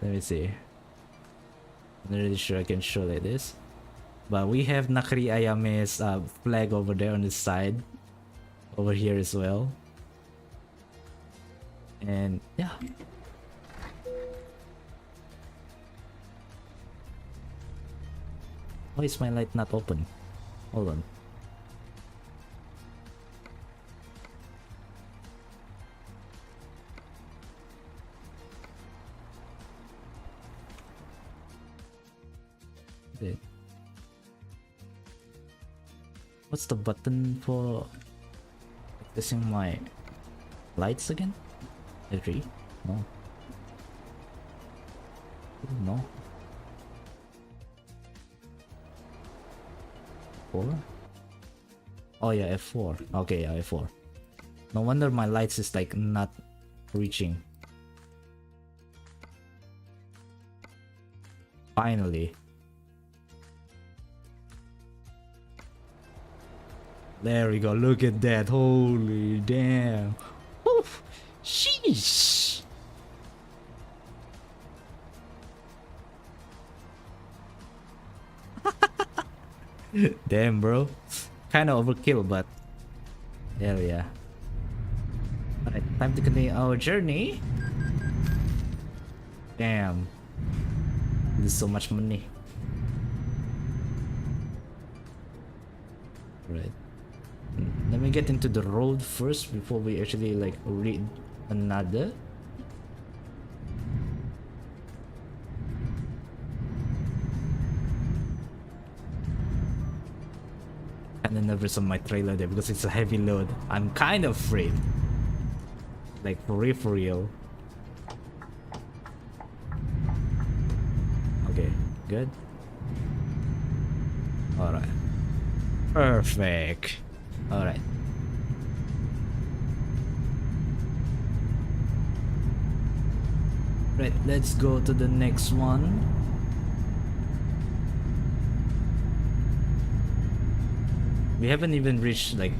A: Let me see. I'm not really sure I can show like this, but we have Nakri Ayame's flag over there on the side, over here as well, and yeah. Why is my light not open? Hold on. What's the button for accessing my lights again? F3? No. No. 4? Oh yeah, F4. Okay, yeah, F4. No wonder my lights is like not reaching. Finally. There we go, look at that, holy damn. Oof. Sheesh. Damn, bro. Kinda overkill, but there we are. Alright, time to continue our journey. Damn. This is so much money. Right. Let me get into the road first before we actually like read another. Kinda nervous on my trailer there because it's a heavy load. I'm kind of afraid. Like for real. Okay, good. Alright. Perfect. Alright. Right, let's go to the next one. We haven't even reached like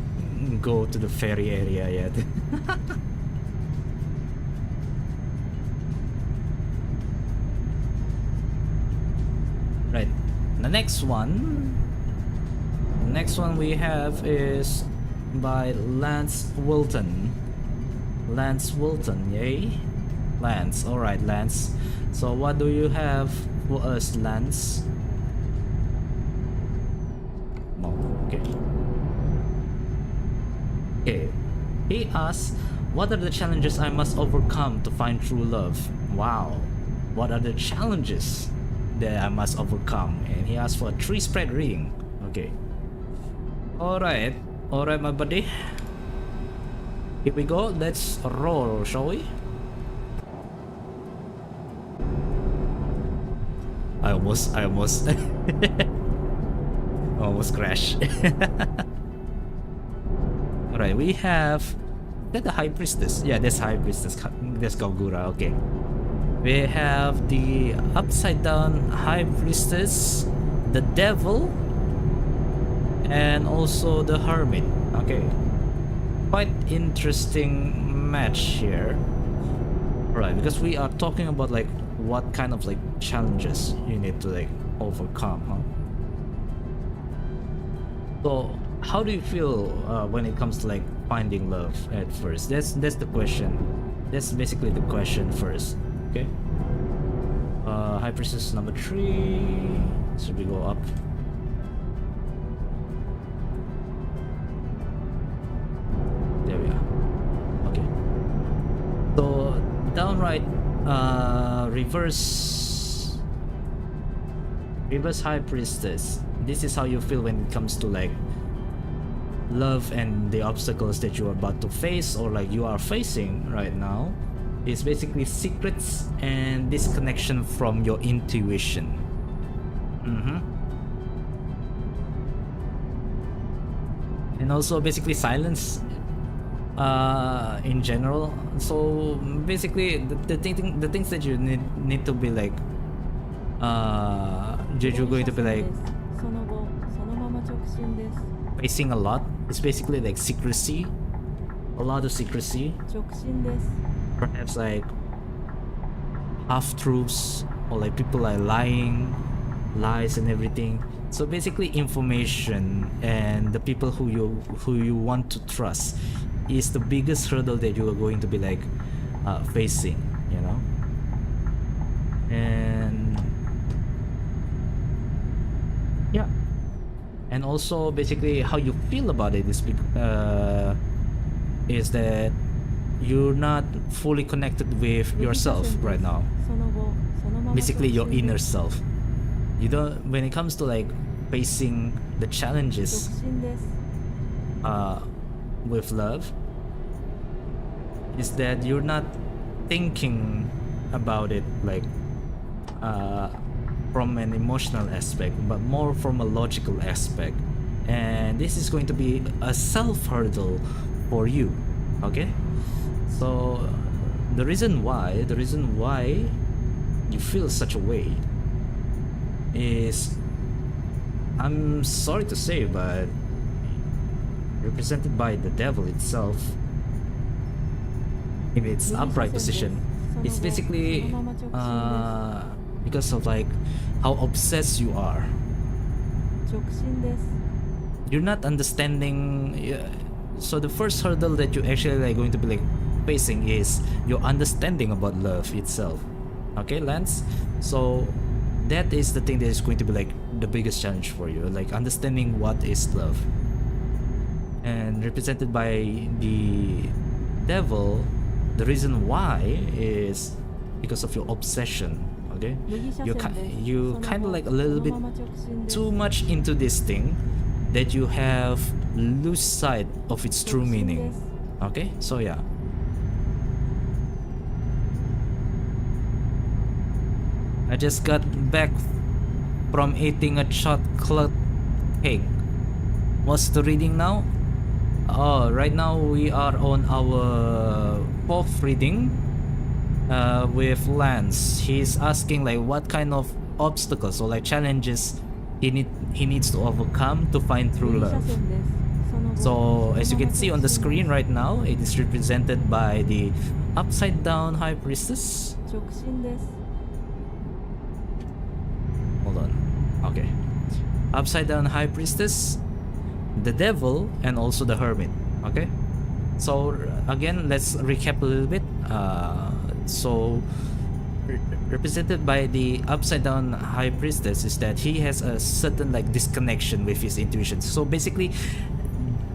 A: go to the ferry area yet. Right, the next one we have is by Lance Wilton. Lance Wilton, yay? Lance, alright Lance. So what do you have for us, Lance? No, okay. Okay, he asks, what are the challenges I must overcome to find true love? Wow, what are the challenges that I must overcome? And he asks for a 3 spread reading. Okay. Alright, my buddy. Here we go, let's roll, shall we? I almost almost crashed. Alright, we have, is that the High Priestess? Yeah, that's High Priestess. That's Kagura, okay. We have the upside down High Priestess, the Devil, and also the Hermit. Okay, quite interesting match here. Right, because we are talking about like what kind of like challenges you need to like overcome, huh? So how do you feel when it comes to like finding love at first? That's the question. That's basically the question first. Okay. High Priestess number 3. Should we go up? There we are. Okay. So downright reverse High Priestess. This is how you feel when it comes to like love and the obstacles that you are about to face or like you are facing right now. It's basically secrets and disconnection from your intuition. And also basically silence in general. So basically the things that you need to be like you're going to be like
B: その後そのまま直進です
A: facing a lot. It's basically like secrecy, a lot of secrecy,
B: 直進です
A: perhaps like half truths or like people are lying, lies and everything. So basically information and the people who you want to trust is the biggest hurdle that you are going to be like facing, you know. And yeah, and also basically how you feel about it is that you're not fully connected with yourself right now,
B: その後そのまま
A: basically your
B: 直進
A: inner
B: です
A: self. You don't, when it comes to like facing the
B: 直
A: challenges
B: 進です
A: with love, is that you're not thinking about it like from an emotional aspect, but more from a logical aspect. And this is going to be a self hurdle for you. Okay, so the reason why you feel such a way is, I'm sorry to say, but represented by the devil itself in its upright position. It's basically because of like how obsessed you are.
B: 直進です
A: You're not understanding. So the first hurdle that you actually like going to be like facing is your understanding about love itself. Okay, Lance. So that is the thing that is going to be like the biggest challenge for you, like understanding what is love. And represented by the devil, the reason why is because of your obsession. Okay,
B: 右車線です
A: you
B: その
A: kind of
B: 後
A: like a little
B: そ
A: bit
B: のまま直進です
A: too much into this thing that you have lose sight of its true
B: 直進
A: meaning.
B: です
A: Okay, so yeah. I just got back from eating a chocolate cake. What's the reading now? Oh, right now we are on our 4th reading with Lance. He's asking like what kind of obstacles or like challenges he needs to overcome to find true
B: 右車
A: love.
B: 線ですその後
A: So
B: その
A: as you
B: ま
A: can
B: ま
A: see
B: 直
A: on the
B: 進
A: screen
B: です
A: right now, it is represented by the upside down High Priestess.
B: 直進です
A: Hold on. Okay. Upside down High Priestess, the Devil, and also the Hermit. Okay. So again, let's recap a little bit. So represented by the upside down High Priestess is that he has a certain like disconnection with his intuition. So basically,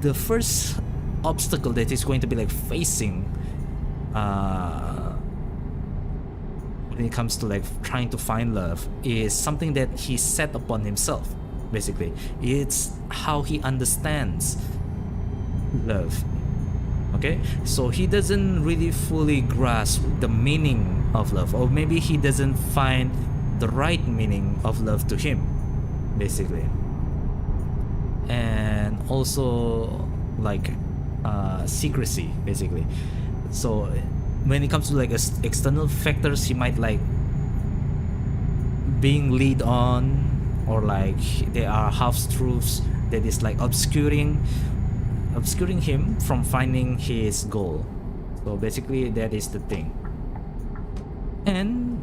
A: the first obstacle that he's going to be like facing when it comes to like trying to find love is something that he set upon himself. Basically, it's how he understands love. Okay, so he doesn't really fully grasp the meaning of love, or maybe he doesn't find the right meaning of love to him, basically. And also like secrecy, basically. So when it comes to like external factors, he might like being lead on, or like there are half truths that is like obscuring him from finding his goal. So basically that is the thing. And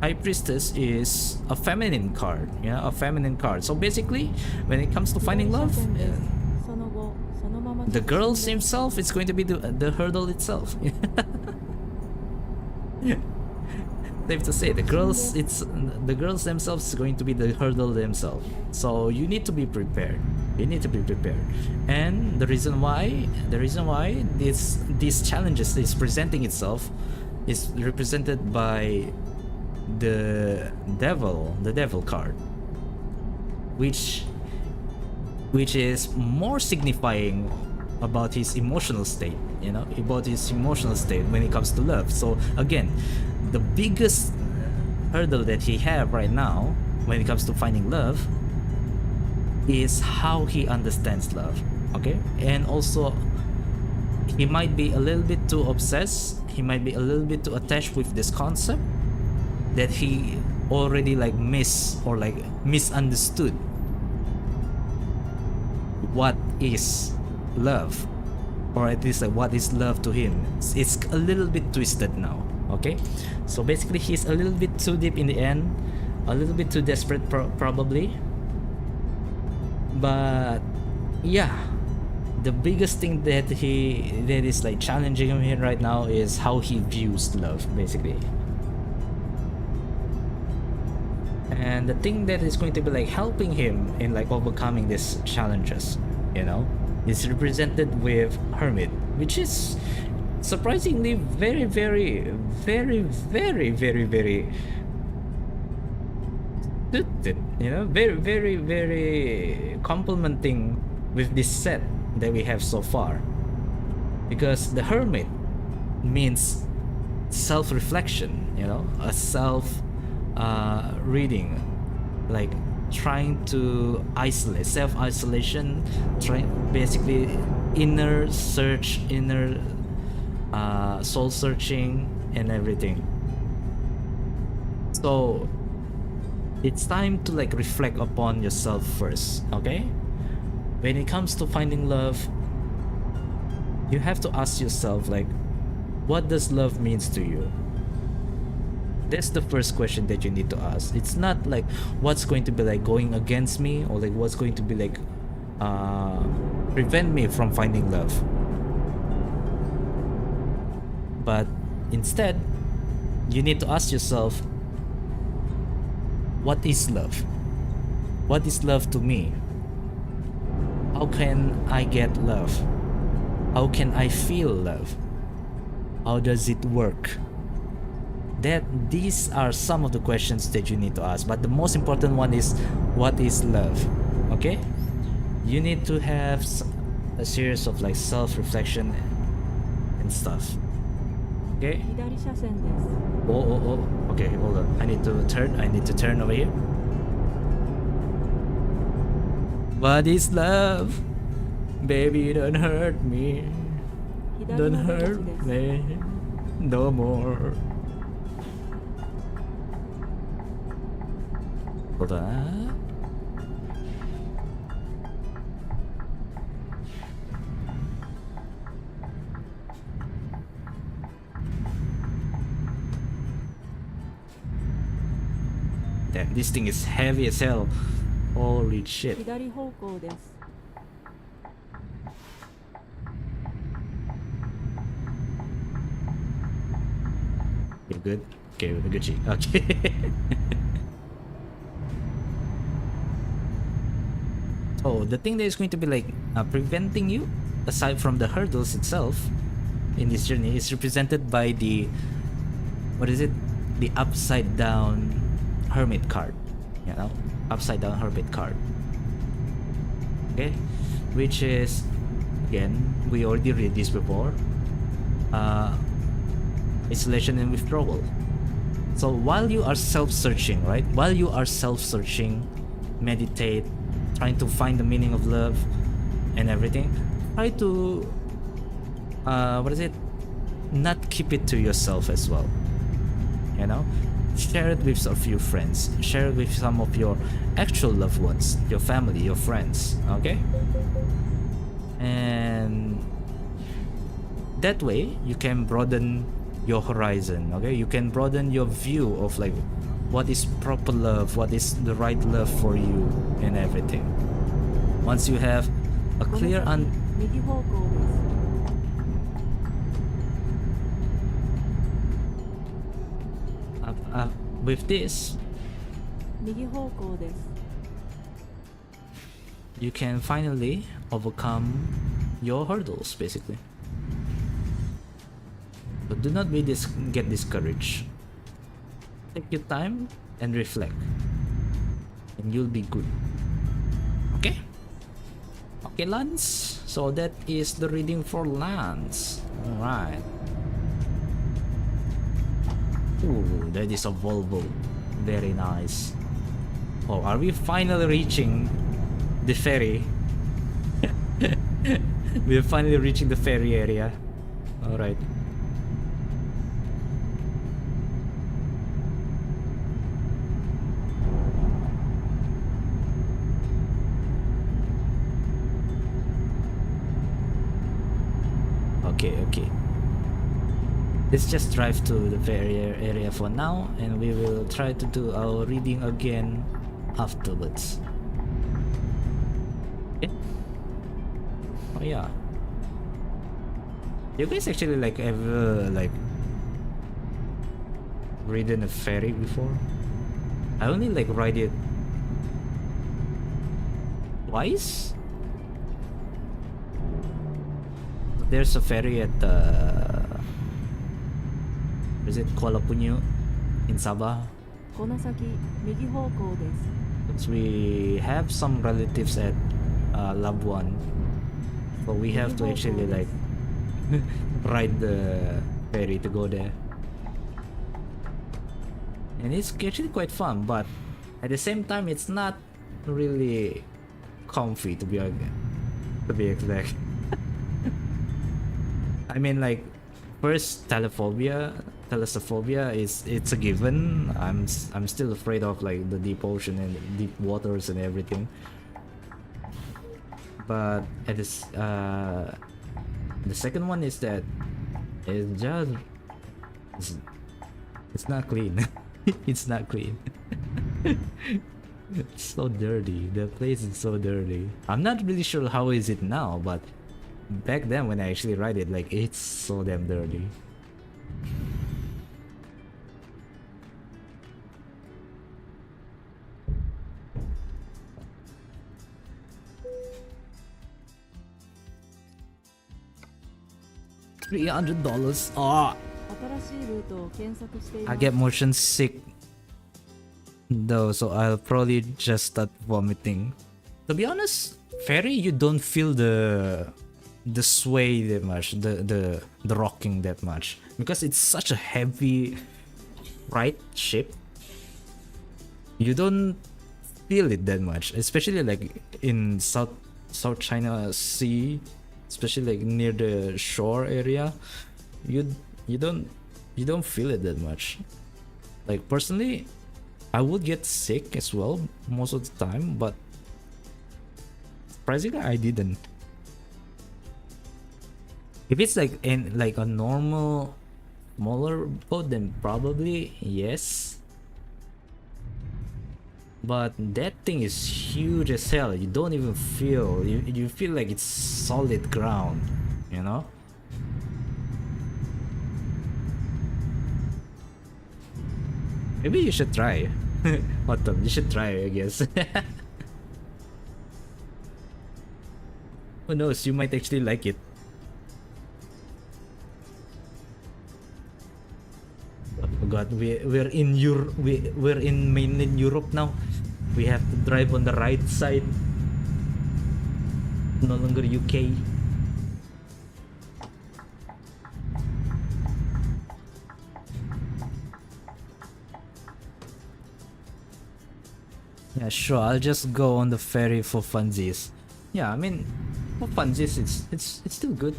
A: High Priestess is a feminine card, a feminine card. So basically when it comes to finding love, the girls himself is going to be the hurdle itself. Safe to say, the girls themselves is going to be the hurdle themselves. So you need to be prepared. And the reason why these challenges is presenting itself is represented by the devil card, which is more signifying about his emotional state, when it comes to love. So again, the biggest hurdle that he have right now when it comes to finding love is how he understands love. Okay, and also he might be a little bit too obsessed, he might be a little bit too attached with this concept that he already like misunderstood what is love, or at least like what is love to him. It's a little bit twisted now. Okay, so basically he's a little bit too deep in the end, a little bit too desperate probably. But yeah, the biggest thing that is like challenging him here right now is how he views love, basically. And the thing that is going to be like helping him in like overcoming these challenges, is represented with Hermit, which is surprisingly very, very, very, very, very, very suited, very, very, very complementing with this set that we have so far, because the Hermit means self-reflection, a reading, like trying to self-isolation, basically inner search, inner soul searching and everything. So it's time to like reflect upon yourself first. Okay, when it comes to finding love, you have to ask yourself like, what does love means to you? That's the first question that you need to ask. It's not like what's going to be like going against me, or like what's going to be like prevent me from finding love. But instead, you need to ask yourself, what is love? What is love to me? How can I get love? How can I feel love? How does it work? These are some of the questions that you need to ask, but the most important one is, what is love? Okay, you need to have a series of like self-reflection and stuff. Okay. Oh. Okay, hold on. I need to turn over here. What is love? Baby, don't hurt me. Don't hurt me no more. Hold on. Damn, this thing is heavy as hell. Holy shit.
B: You're
A: good? Okay, we're good. Okay. So the thing that is going to be like preventing you, aside from the hurdles itself in this journey, is represented by the upside down Hermit card, upside down Hermit card. Okay, which is, again, we already read this before, isolation and withdrawal. So while you are self-searching, right? While you are self-searching, meditate, trying to find the meaning of love and everything, try to not keep it to yourself as well, you know. Share it with a few friends, share it with some of your actual loved ones, your family, your friends, okay? And that way you can broaden your horizon, okay? You can broaden your view of like what is proper love, what is the right love for you and everything. Once you have a clear
B: 右方向です。
A: with this,
B: 右方向です。
A: you can finally overcome your hurdles basically. But do not get discouraged. Take your time and reflect, and you'll be good. Okay? Okay, Lance. So that is the reading for Lance. Alright. Ooh, that is a Volvo. Very nice. Oh, are we finally reaching the ferry? We're finally reaching the ferry area. Alright. Okay. Let's just drive to the ferry area for now, and we will try to do our reading again afterwards. Okay? Oh yeah. You guys actually like ever like ridden a ferry before? I only like ride it twice. There's a ferry at is it Kuala Punyu in Sabah?
B: この先右方向です。
A: Since we have some relatives at Labuan, so we have to actually like ride the ferry to go there, and it's actually quite fun, but at the same time it's not really comfy to be exact. I mean, like, first thalassophobia it's a given. I'm still afraid of like the deep ocean and deep waters and everything. But at this the second one is that it's not clean. It's not clean. It's so dirty. The place is so dirty. I'm not really sure how is it now, but back then when I actually ride it, like, it's so damn dirty. $300. Oh,
B: 新しいルートを検索していま
A: I
B: す。
A: get motion sick though, so I'll probably just start vomiting. To be honest, ferry, you don't feel the sway that much, the rocking that much, because it's such a heavy right ship. You don't feel it that much, especially like in South China Sea, especially like near the shore area. You don't feel it that much. Like, personally, I would get sick as well most of the time, but surprisingly I didn't. If it's like in like a normal smaller boat, then probably yes. But that thing is huge as hell. You don't even feel, you feel like it's solid ground, you know? Maybe you should try. Autumn, you should try, I guess. Who knows, you might actually like it. Oh god, we're in we're in mainland Europe now. We have to drive on the right side. No longer UK. Yeah, sure. I'll just go on the ferry for funsies. Yeah, I mean, for funsies, it's still good.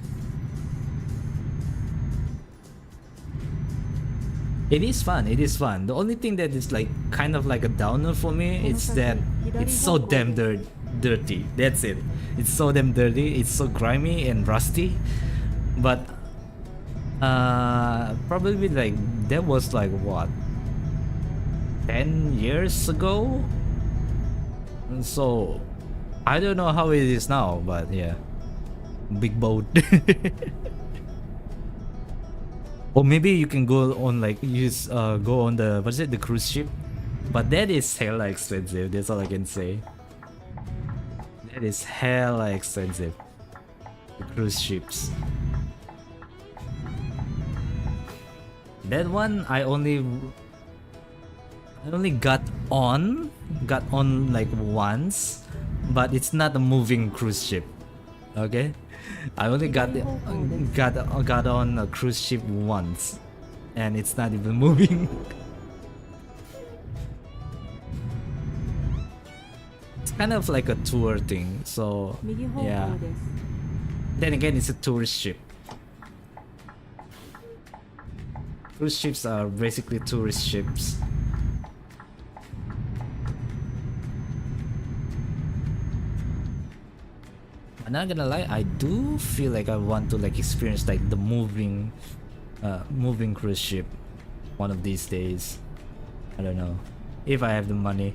A: It is fun. It is fun. The only thing that is like kind of like a downer for me is that it's so damn dirty. That's it. It's so damn dirty. It's so grimy and rusty. But probably like that was like what, 10 years ago. So I don't know how it is now, but yeah, big boat. Or maybe you can go on like go on the the cruise ship, but that is hella expensive. That's all I can say. That is hella expensive. The cruise ships. That one I only got on like once, but it's not a moving cruise ship. Okay, I only got on a cruise ship once, and it's not even moving. It's kind of like a tour thing, so yeah. Then again, it's a tourist ship. Cruise ships are basically tourist ships. I'm not gonna lie, I do feel like I want to like experience like the moving cruise ship one of these days. I don't know if I have the money.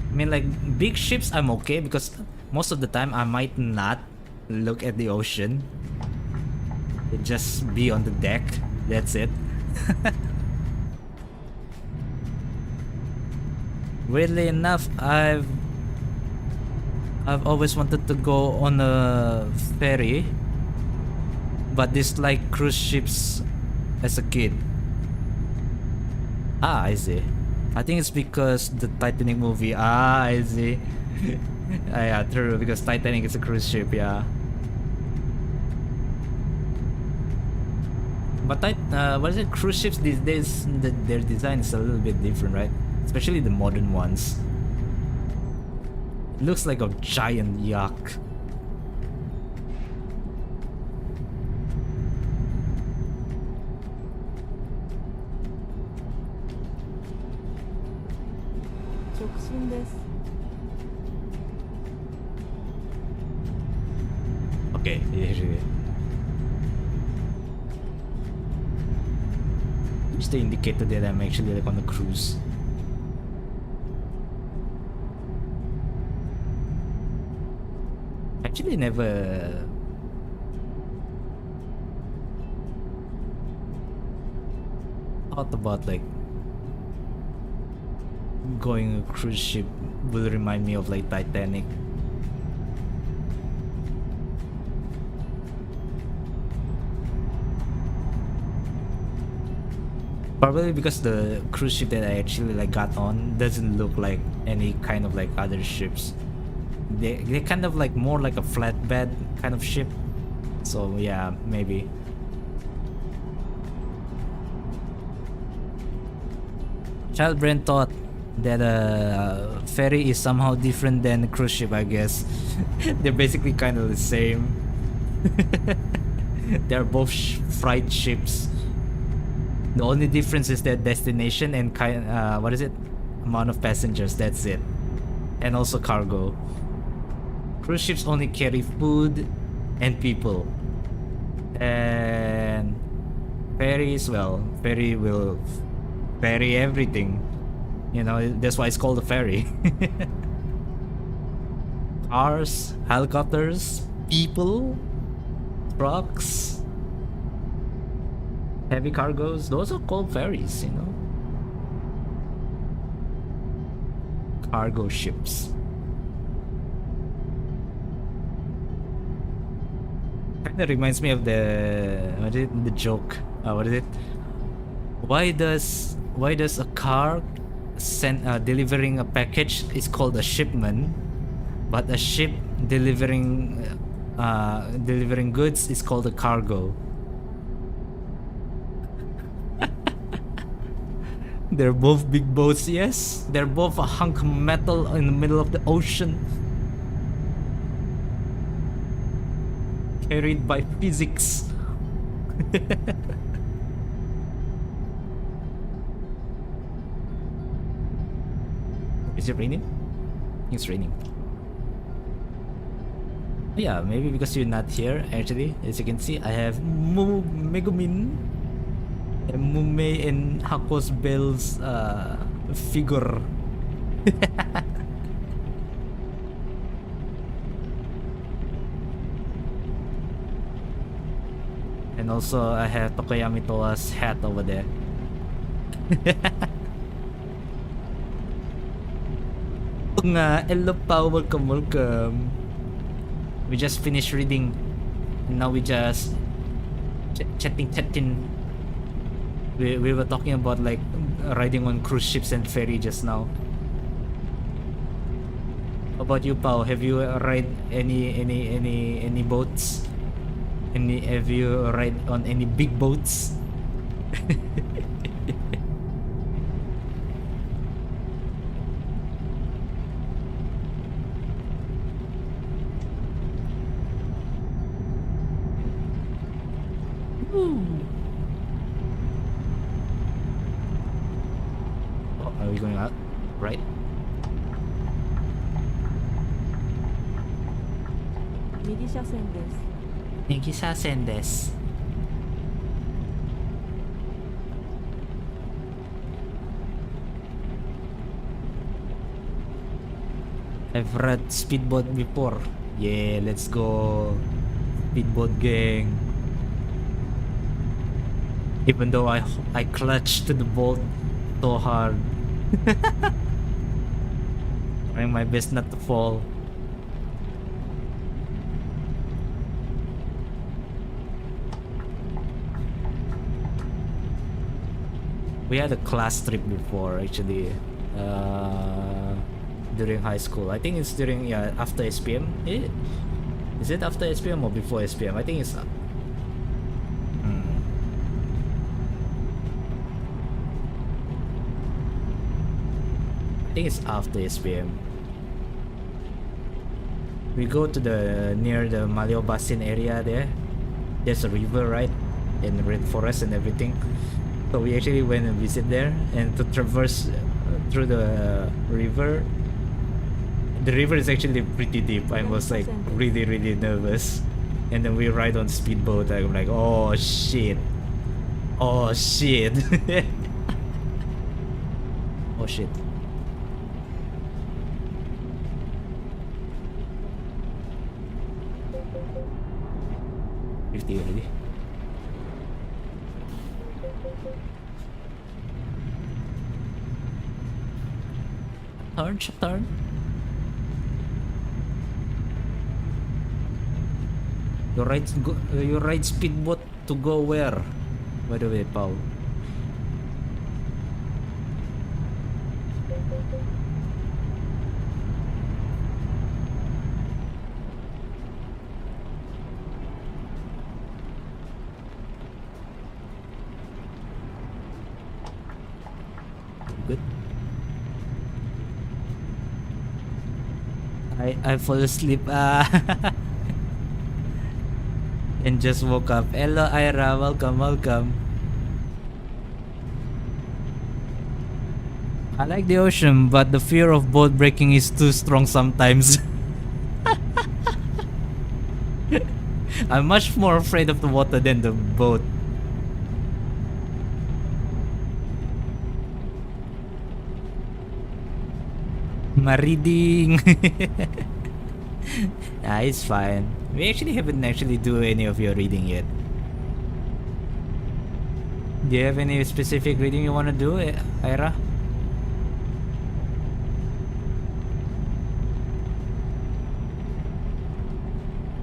A: I mean, like big ships I'm okay, because most of the time I might not look at the ocean. It just be on the deck. That's it. Weirdly enough, I've always wanted to go on a ferry, but dislike cruise ships as a kid. Ah, I see. I think it's because the Titanic movie. Ah, I see. Yeah, true, because Titanic is a cruise ship, yeah. But what is it? Cruise ships these days, their design is a little bit different, right? Especially the modern ones. It looks like a giant yacht. Okay, just the indicator that I'm actually like on a cruise. Actually never thought about like going a cruise ship. Will remind me of like Titanic. Probably because the cruise ship that I actually like got on doesn't look like any kind of like other ships. They kind of like more like a flatbed kind of ship. So yeah, maybe. Child brain thought that a ferry is somehow different than a cruise ship, I guess. They're basically kind of the same. They're both freight ships. The only difference is their destination and what is it? Amount of passengers, that's it. And also cargo. Cruise ships only carry food and people. And ferries, well, ferry will ferry everything. You know, that's why it's called a ferry. Cars, helicopters, people, trucks, heavy cargos, those are called ferries, you know. Cargo ships. Kinda reminds me of the joke. What is it? Why does a car delivering a package is called a shipment, but a ship delivering goods is called a cargo? They're both big boats, yes. They're both a hunk of metal in the middle of the ocean. Carried by physics. Is it raining? It's raining. Yeah, maybe because you're not here, actually. As you can see, I have Megumin and Mume and Hako's Bell's figure. And also, I have Tokoyami Toa's hat over there. Hello, Pao. Welcome. We just finished reading. And now we just chatting. We were talking about like riding on cruise ships and ferry just now. How about you, Pao? Have you ride any boats? Have you ride on any big boats? Oh, are we going out? Right? Migi shasen desu. I've read speedboat before. Yeah, let's go. Speedboat gang. Even though I clutched to the boat so hard. Trying my best not to fall. We had a class trip before, actually, during high school. I think it's during, yeah, after SPM. Is it after SPM or before SPM? I think it's I think it's after SPM. We go to the near the Malay Basin area there. There's a river, right? And rainforest and everything. So we actually went and visit there, and to traverse through the river. The river is actually pretty deep. I was like really nervous. And then we ride on speedboat. I'm like, oh shit. Oh shit. Oh shit. Already. Turn. You ride speedboat to go where? By the way, Paul. Good. I fall asleep and just woke up. Hello Ira, welcome. I like the ocean, but the fear of boat breaking is too strong sometimes. I'm much more afraid of the water than the boat. My reading. It's fine. We actually haven't do any of your reading yet. Do you have any specific reading you want to do, Ira?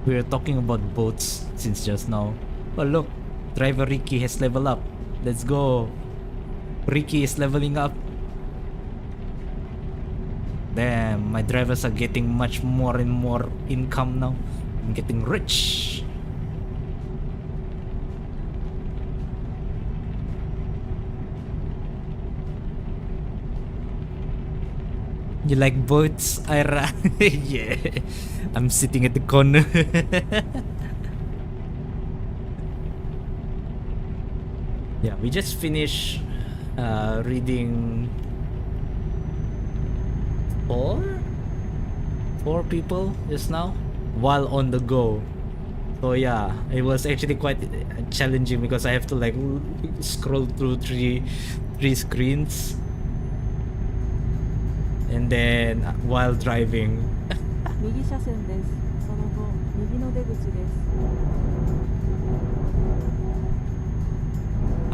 A: We are talking about boats since just now. Oh look, driver Ricky has leveled up. Let's go. Ricky is leveling up. Damn, my drivers are getting much more and more income now. I'm getting rich. You like boats, Ira? Yeah. I'm sitting at the corner. Yeah, we just finished reading four people just now while on the go. So yeah, it was actually quite challenging because I have to like scroll through three screens, and then while driving.
B: 右車線です。その後、右の出口です。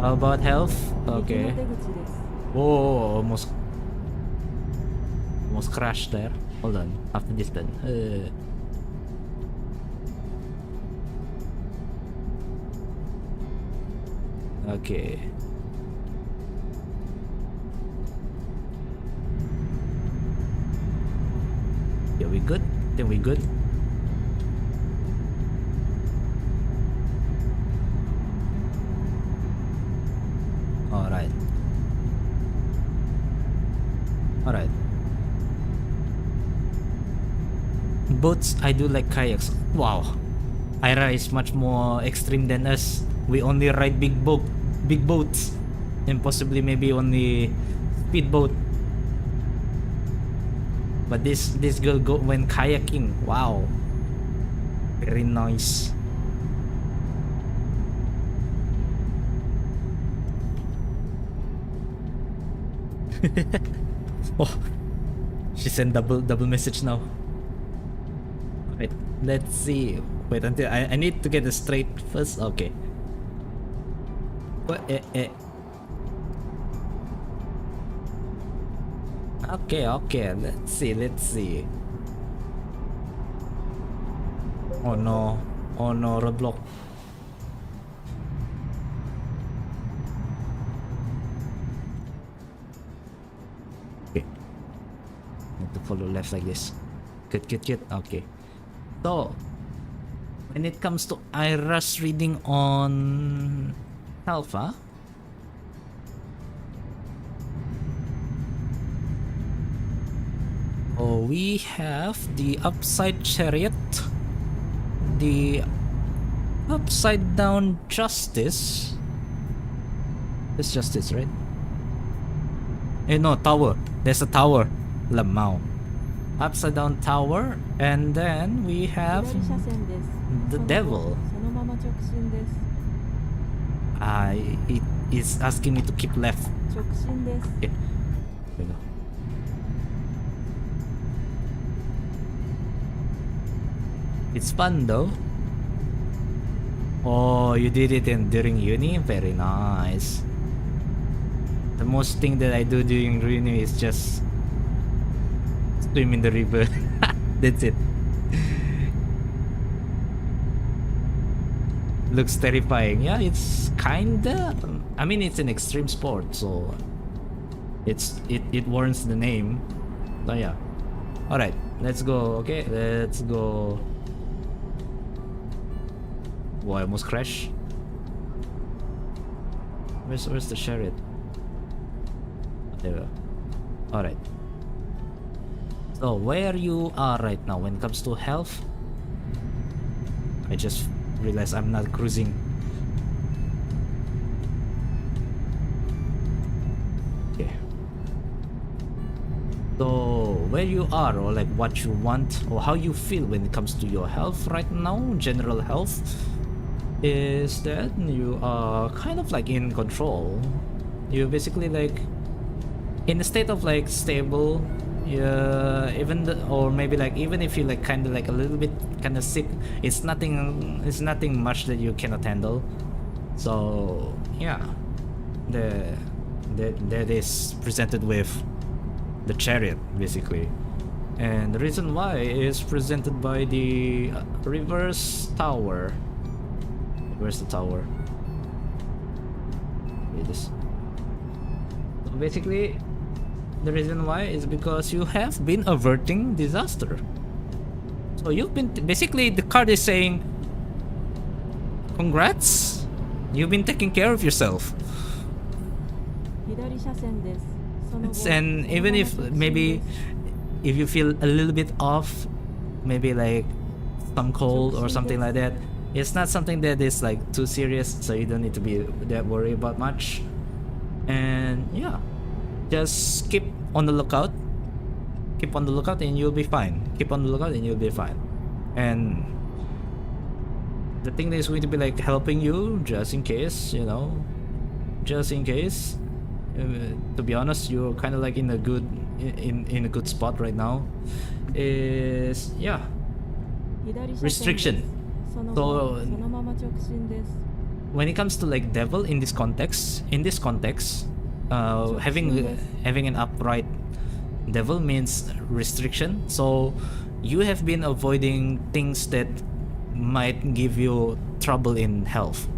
A: How about health?
B: 右の
A: Okay.
B: 出口です。
A: Whoa, almost crashed there. Hold on, after this then. Okay. Yeah, we good? Then we good? Alright. Alright. Boats, I do like kayaks. Wow. Ira is much more extreme than us. We only ride big boats. And possibly maybe only speedboat. But this girl went kayaking. Wow. Very nice. Oh, she sent double message now. Wait, let's see. Wait until I need to get it straight first. Okay. What? Okay. Let's see. Oh no, roadblock. Okay. Need to follow left like this. Good. Okay. So, when it comes to Ira's reading on Alpha, we have the upside chariot, the upside down justice. It's justice, right? No, tower. There's a tower. Lamau. Upside down tower, and then we have
B: 左車線です。
A: the devil.
B: そのまま直進です。
A: It is asking me to keep left.
B: 直進です。
A: Okay. There we go. It's fun though. Oh, you did it during uni? Very nice. The most thing that I do during uni is just swim in the river. That's it. Looks terrifying. Yeah, it's kinda. I mean, it's an extreme sport, so it warrants the name. So yeah. All right, let's go. Okay, let's go. Oh, I almost crashed. Where's the chariot? There we go. All right. So where you are right now when it comes to health? I just realized I'm not cruising. Okay. So where you are, or like what you want, or how you feel when it comes to your health right now, general health, is that you are kind of like in control. You're basically like in a state of like stable. Yeah, or maybe like even if you're like kind of like a little bit kind of sick, it's nothing much that you cannot handle. So yeah, that is presented with the chariot basically, and the reason why is presented by the reverse tower. Where's the tower? Read this. So basically, the reason why is because you have been averting disaster. So you've been basically, the card is saying, congrats, you've been taking care of yourself.
B: 左車線です。その後、
A: And even if maybe if you feel a little bit off, maybe like some cold or something like that, it's not something that is like too serious, so you don't need to be that worried about much. And yeah, just keep on the lookout. Keep on the lookout and you'll be fine. Keep on the lookout and you'll be fine. And the thing that is going to be like helping you, just in case, you know, just in case. To be honest, you're kind of like in a good spot right now. Is yeah,
B: 左車線です。
A: restriction.
B: その
A: So
B: 後そのまま直進です。
A: when it comes to like devil in this context, having an upright devil means restriction. So you have been avoiding things that might give you trouble in health.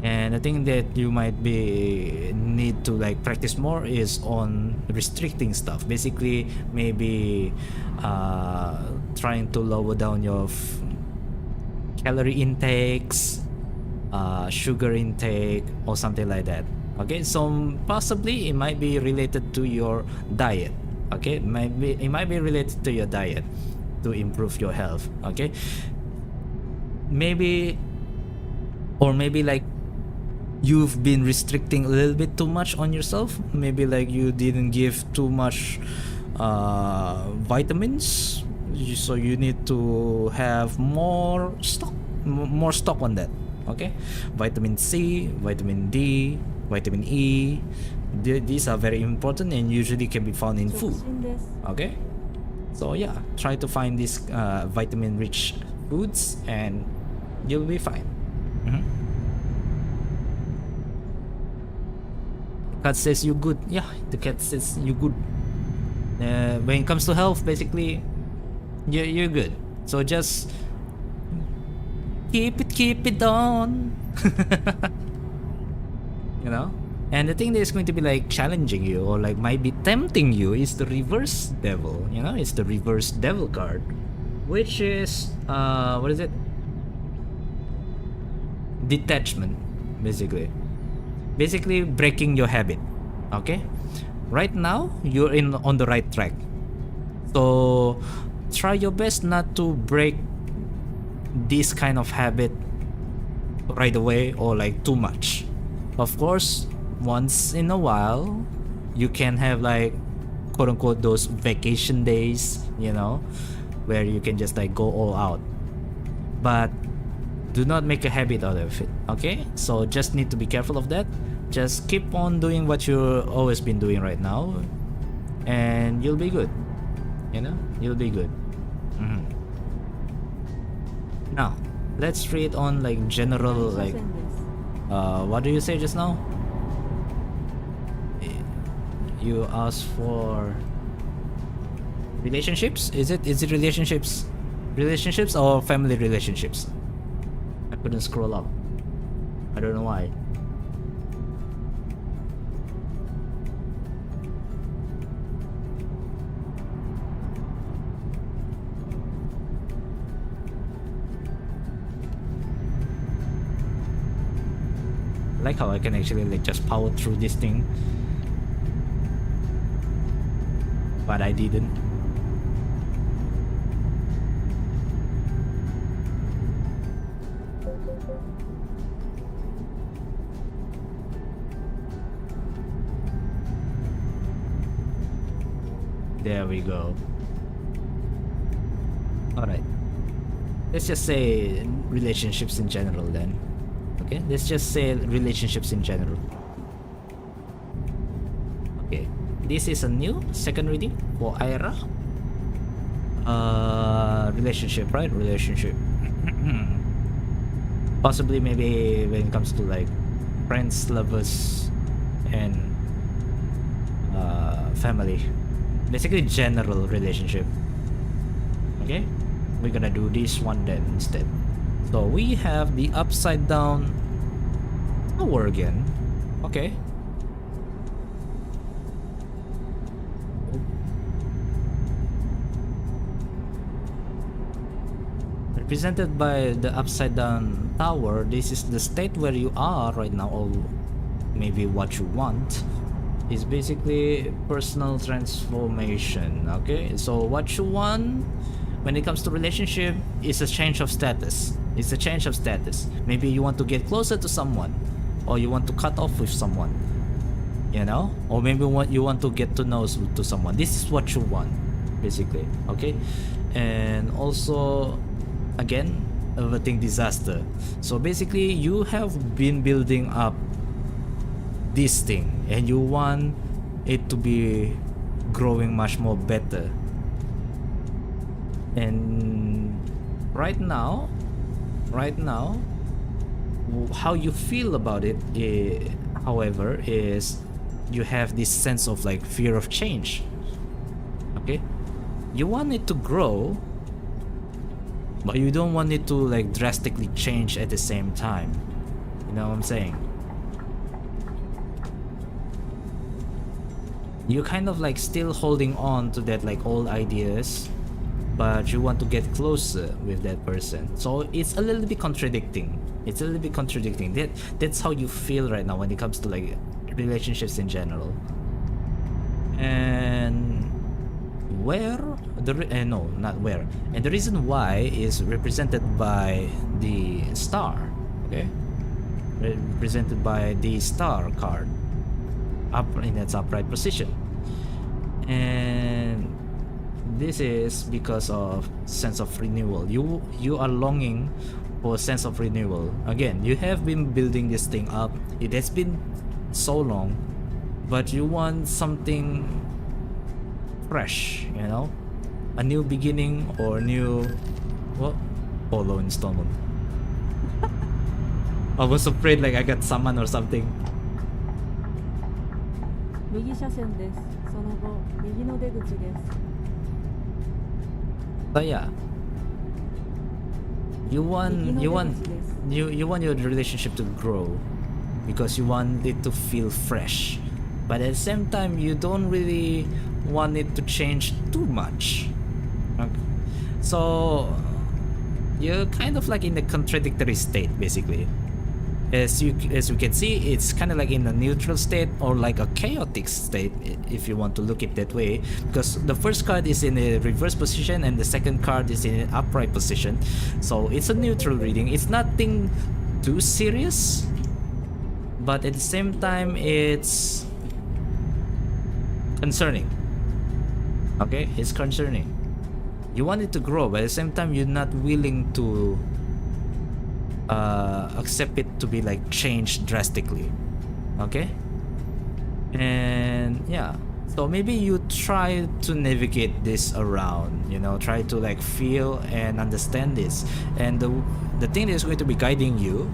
A: And the thing that you might be need to like practice more is on restricting stuff. Basically, maybe trying to lower down your calorie intakes, sugar intake, or something like that. Okay, so possibly it might be related to your diet. Okay, it might be related to your diet to improve your health. Okay, maybe like you've been restricting a little bit too much on yourself. Maybe like you didn't give too much vitamins, so you need to have more stock on that. Okay, vitamin C, vitamin D, vitamin E, these are very important and usually can be found in
B: 直
A: food.
B: 進です。
A: Okay, so yeah, try to find these vitamin rich foods and you'll be fine. Cat says you good. Yeah, the cat says you good. When it comes to health, basically, you're good. So just keep it on. You know. And the thing that is going to be like challenging you or like might be tempting you is the reverse devil. You know, it's the reverse devil card, which is what is it? Detachment, basically breaking your habit. Okay, right now you're on the right track, so try your best not to break this kind of habit right away or like too much. Of course, once in a while you can have like quote unquote those vacation days, you know, where you can just like go all out, but do not make a habit out of it. Okay, so just need to be careful of that. Just keep on doing what you've always been doing right now and you'll be good. You know, you'll be good. Now let's read on like general
B: 左車
A: like
B: 線です。
A: what do you say just now? You asked for relationships? Is it relationships or family relationships? I couldn't scroll up. I don't know why. I like how I can actually like just power through this thing, but I didn't. There we go. Alright. Let's just say relationships in general then. Okay, let's just say relationships in general. Okay, this is a new second reading for Aira. Relationship, right? Relationship. Possibly maybe when it comes to like friends, lovers, and family. Basically general relationship. Okay, we're gonna do this one then instead. So we have the upside down tower again. Okay. Represented by the upside down tower, this is the state where you are right now, or maybe what you want. is basically personal transformation. Okay, so what you want when it comes to relationship is a change of status. It's a change of status. Maybe you want to get closer to someone, or you want to cut off with someone, you know, or maybe you want to get to know to someone. This is what you want, basically. Okay, and also again, averting disaster. So basically you have been building up this thing and you want it to be growing much more better, and right now how you feel about it, however, is you have this sense of like fear of change. Okay, you want it to grow, but you don't want it to like drastically change at the same time. You know what I'm saying? You're kind of like still holding on to that like old ideas, but you want to get closer with that person. So it's a little bit contradicting. It's a little bit contradicting. That's how you feel right now when it comes to like relationships in general. And where the no, not where, and the reason why is represented by the star. Okay, represented by the star card up in its upright position, and this is because of sense of renewal. You are longing for a sense of renewal. Again, you have been building this thing up. It has been so long, but you want something fresh, you know, a new beginning or new what? Polo installment. I was afraid like I got summoned or something.
B: 右車線です。その後、右の出口です。
A: So yeah, you want your relationship to grow because you want it to feel fresh, but at the same time you don't really want it to change too much. Okay. So you're kind of like in a contradictory state, basically. As you can see, it's kind of like in a neutral state or like a chaotic state, if you want to look it that way, because the first card is in a reverse position and the second card is in an upright position. So it's a neutral reading. It's nothing too serious, but at the same time it's concerning. Okay, it's concerning. You want it to grow, but at the same time you're not willing to accept it to be like changed drastically. Okay, and yeah, so maybe you try to navigate this around, you know, try to like feel and understand this, and the thing that is going to be guiding you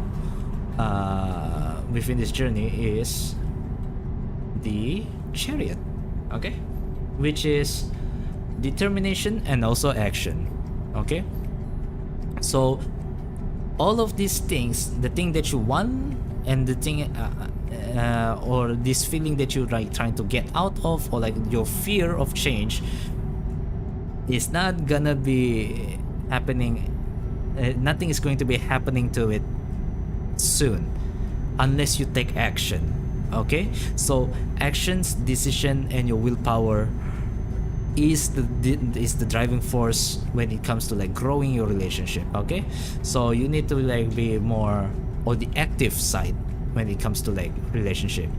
A: within this journey is the Chariot. Okay, which is determination and also action. Okay, so all of these things, the thing that you want and the thing or this feeling that you're like trying to get out of, or like your fear of change, is not gonna be happening. Nothing is going to be happening to it soon unless you take action. Okay, so actions, decision, and your willpower is the driving force when it comes to like growing your relationship. Okay, so you need to like be more on the active side when it comes to like relationship.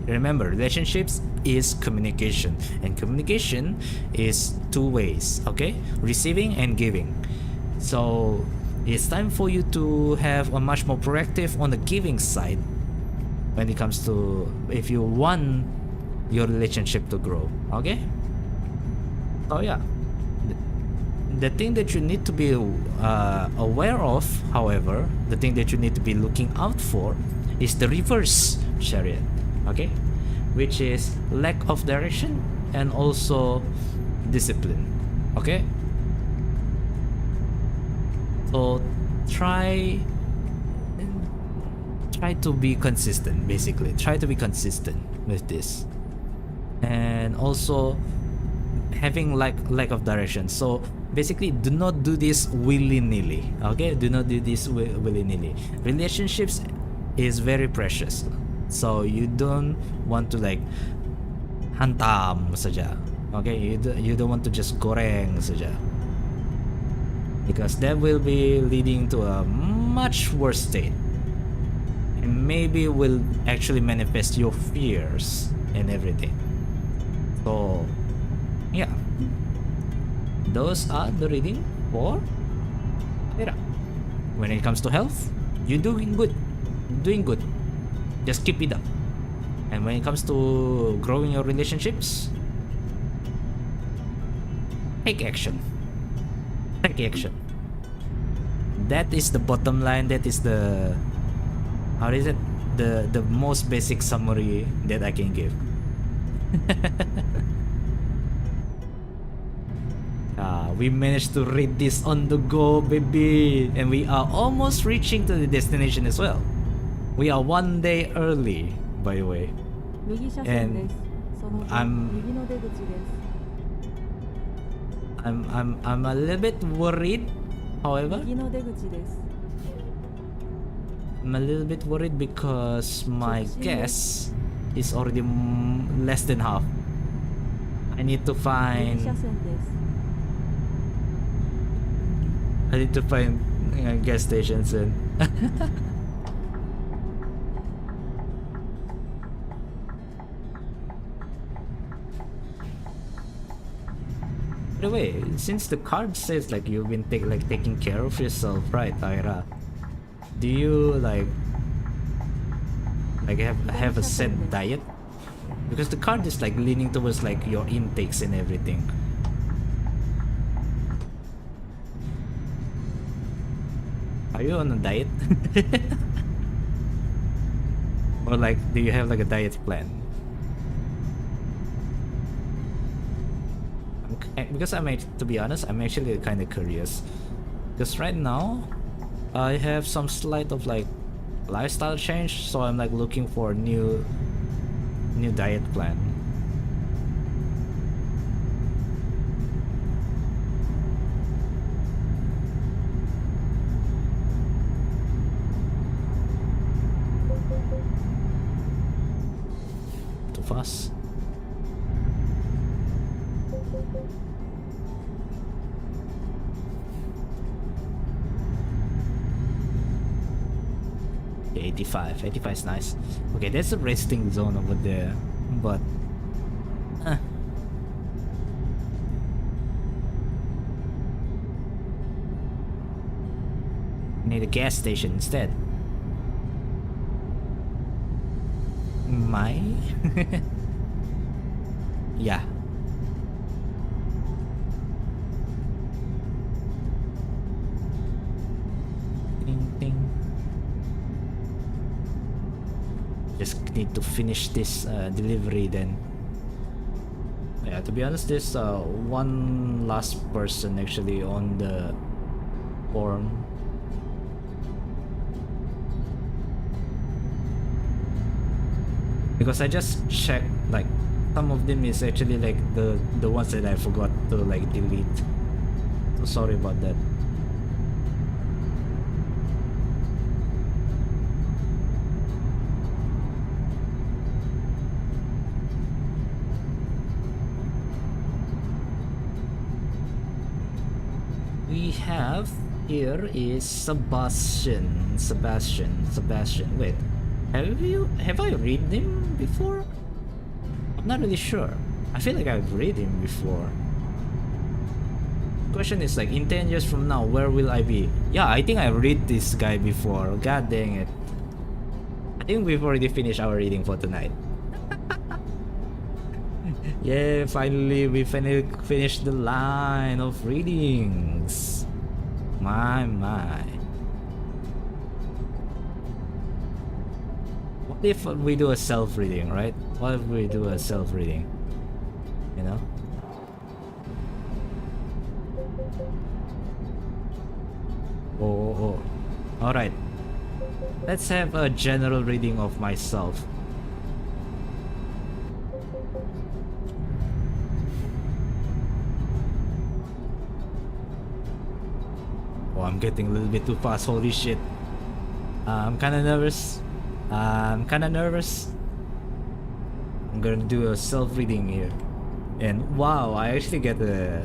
A: Remember, relationships is communication, and communication is two ways. Okay, receiving and giving. So it's time for you to have a much more proactive on the giving side when it comes to, if you want your relationship to grow. Okay, oh yeah, the thing that you need to be aware of, however, the thing that you need to be looking out for is the reverse Chariot. Okay, which is lack of direction and also discipline. Okay, so try to be consistent. Basically, try to be consistent with this, and also having lack of direction. So basically, do not do this willy-nilly. Okay, do not do this willy-nilly. Relationships is very precious, so you don't want to like hantam saja. Okay, you don't want to just goreng saja, because that will be leading to a much worse state, and maybe will actually manifest your fears and everything. So yeah, those are the reading for Terima. When it comes to health, you're doing good, just keep it up. And when it comes to growing your relationships, take action. That is the bottom line. That is the, how is it, the most basic summary that I can give. We managed to read this on the go, baby, and we are almost reaching to the destination as well. We are 1 day early, by the way.
B: 右車
A: And
B: 線です。その後
A: I'm
B: 右の出口です。
A: I'm a little bit worried, however.
B: 右の出口です。
A: I'm a little bit worried because my gas is already less than half. I need to
B: 右
A: find
B: 車線です。
A: gas stations soon. By the way, since the card says like you've been taking care of yourself, right, Ira? Do you like have a set diet? Because the card is like leaning towards like your intakes and everything. Are you on a diet? Or like, do you have like a diet plan? Because to be honest, I'm actually kind of curious. Because right now, I have some slight of like lifestyle change, so I'm like looking for a new diet plan. Too fast. Okay, 85 is nice. Okay, there's a resting zone over there, but need a gas station instead. Yeah. Ding ding. Just need to finish this delivery then. Yeah, to be honest, there's one last person actually on the form. Because I just checked, like some of them is actually like the ones that I forgot to like delete. So sorry about that. We have here is Sebastian. Wait, have I read him before? I'm not really sure. I feel like I've read him before. Question is like, in 10 years from now, where will I be? Yeah, I think I read this guy before. God dang it. I think we've already finished our reading for tonight. Yeah, finally we finished the line of readings. My. What if we do a self-reading, right? What if we do a self-reading? You know? Oh. Alright. Let's have a general reading of myself. Oh, I'm getting a little bit too fast. Holy shit. I'm kinda nervous. I'm gonna do a self-reading here. And wow, I actually get a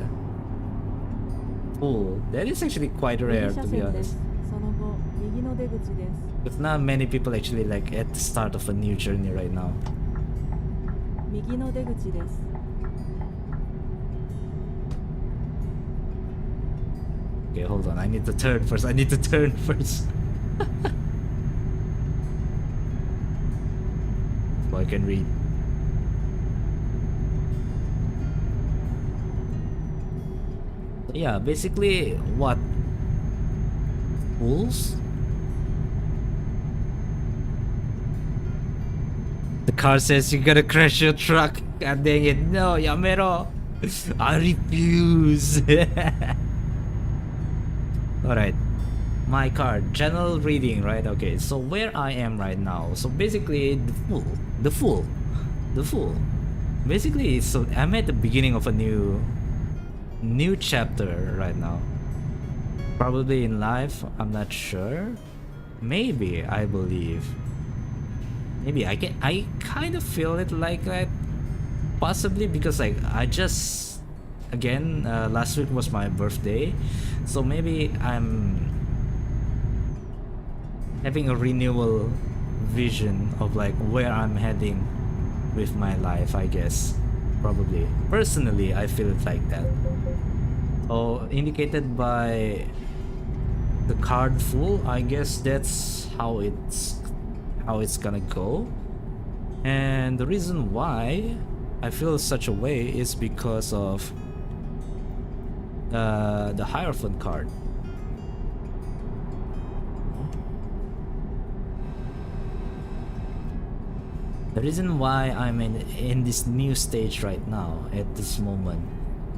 A: full. That is actually quite
B: 右
A: rare,
B: 車
A: to be
B: 線で
A: honest.
B: す。その後、右の出口です。
A: But not many people actually like at the start of a new journey right now.
B: 右の出口です。
A: Okay, hold on. I need to turn first. I need to turn first. So I can read. Yeah, basically, what? Fools? The car says you're gonna crash your truck. God dang it. No, yamero. I refuse. Alright. My card. General reading, right? Okay, so where I am right now. So basically, the fool. Basically, so I'm at the beginning of a new chapter right now. Probably in life, I'm not sure. Maybe, I believe. Maybe I kind of feel it like that. Possibly because like I just again last week was my birthday, so maybe I'm having a renewal vision of like where I'm heading with my life, I guess. Probably. Personally, I feel it like that. Oh, indicated by the card full, I guess that's how it's gonna go. And the reason why I feel such a way is because of the Hierophant card. The reason why I'm in this new stage right now at this moment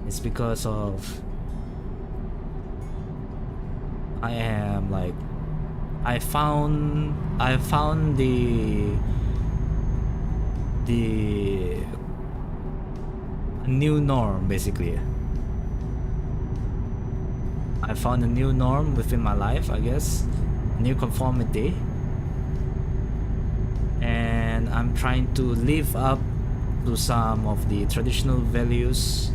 A: is because of I am like I found the new norm, basically. I found a new norm within my life, I guess, new conformity, and I'm trying to live up to some of the traditional values.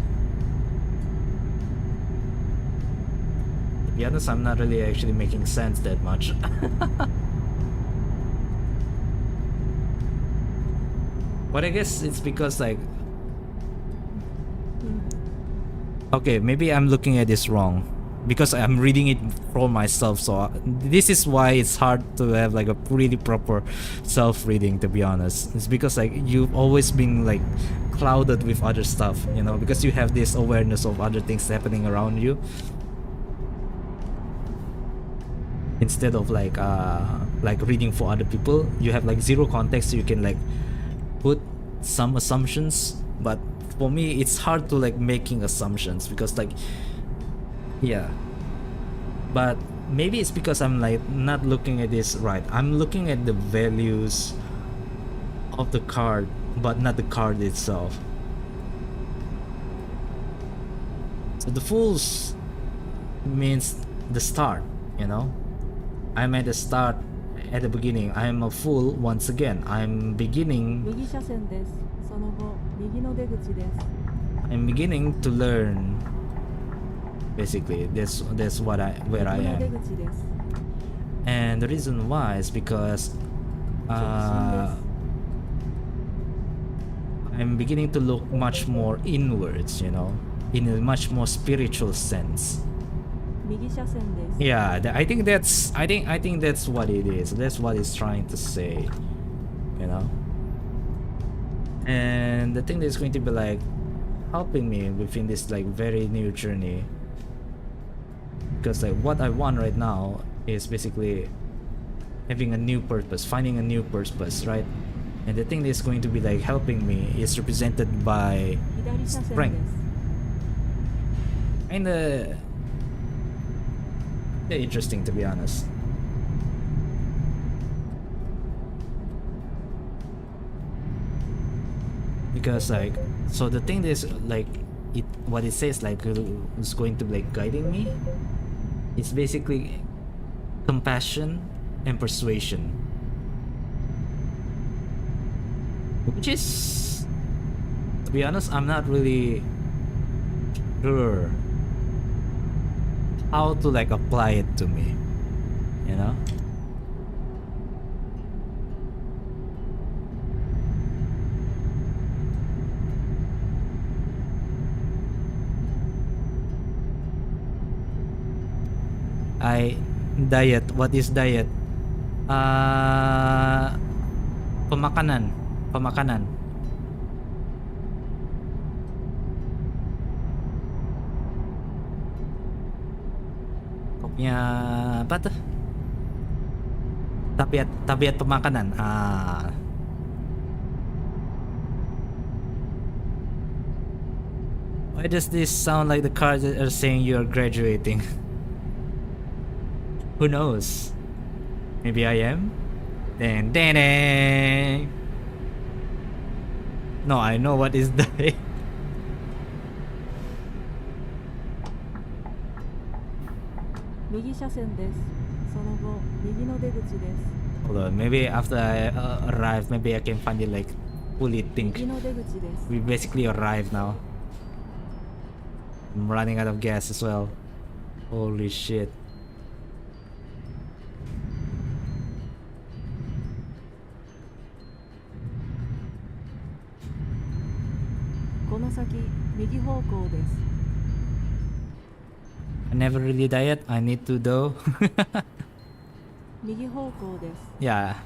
A: To be honest, I'm not really actually making sense that much. But I guess it's because like okay, maybe I'm looking at this wrong because I'm reading it for myself, so this is why it's hard to have like a really proper self-reading, to be honest. It's because like you've always been like clouded with other stuff, you know, because you have this awareness of other things happening around you instead of like reading for other people. You have like zero context, so you can like put some assumptions, but for me it's hard to like making assumptions because like yeah. But maybe it's because I'm like not looking at this right. I'm looking at the values of the card but not the card itself. So the fools means the start, you know. I'm at the start, at the beginning. I'm a fool once again. I'm beginning
B: 右車線です。その後、右の出口です。
A: I'm beginning to learn. Basically, that's where I
B: 右の出
A: am.
B: 口です。
A: And the reason why is because
B: 直進です。
A: I'm beginning to look much more inwards, you know, in a much more spiritual sense.
B: 右車線です。
A: Yeah, I think that's what it is. That's what it's trying to say, you know. And the thing that's going to be like helping me within this like very new journey, because like what I want right now is basically having a new purpose, finding a new purpose, right? And the thing that's going to be like helping me is represented by
B: 左車線で
A: strength.
B: す。
A: Kinda interesting, to be honest. Because like, so the thing is like what it says like is going to be like guiding me. It's basically compassion and persuasion, which is To be honest, I'm not really sure how to like apply it to me, you know? Diet. What is diet? Pemakanan. Pemakanan. Kopnya apa tuh? Tabiat pemakanan. Why does this sound like the cards that are saying you're graduating? Who knows? Maybe I am? Dang, dang, dang. No, I know what is diet. Hold on, maybe after I arrive, maybe I can finally like fully think. We basically arrived now. I'm running out of gas as well. Holy shit. I never really diet. I need to though. Yeah.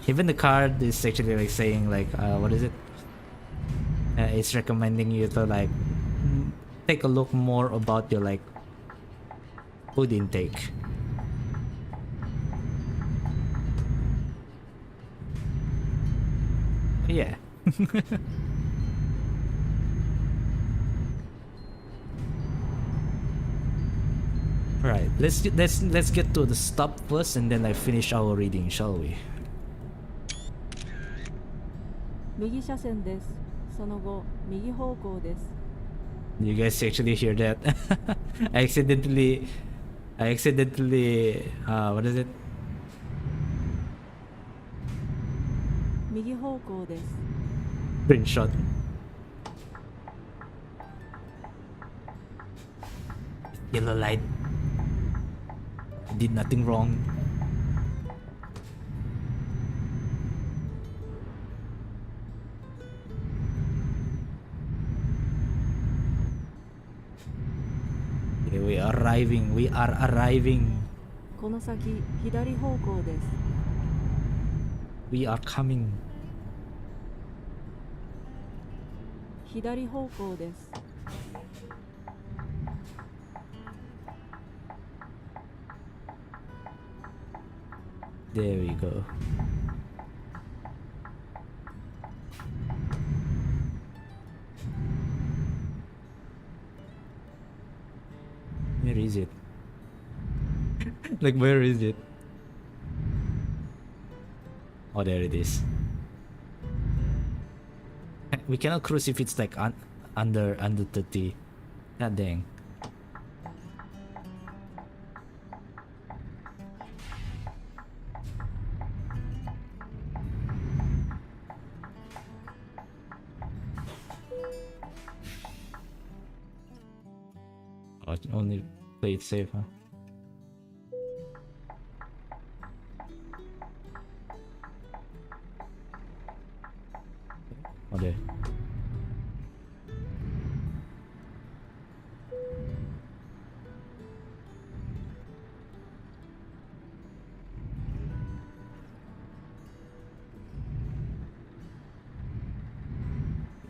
A: Even the card is actually like saying like what is it? It's recommending you to like take a look more about your like food intake. Yeah. Right, let's get to the stop first and then I finish our reading, shall we? You guys actually hear that? I accidentally what is it? Screenshot. Yellow light. I did nothing wrong. Okay, we are arriving. We are arriving. We are coming. There we go. Where is it? Like, where is it? Oh, there it is. We cannot cruise if it's like under 30. God dang. Oh, only play it safe, huh? Oh, there.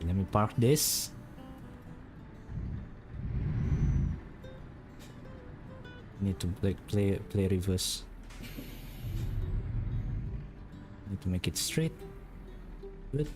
A: Let me park this. Need to like play reverse. Need to make it straight. Good.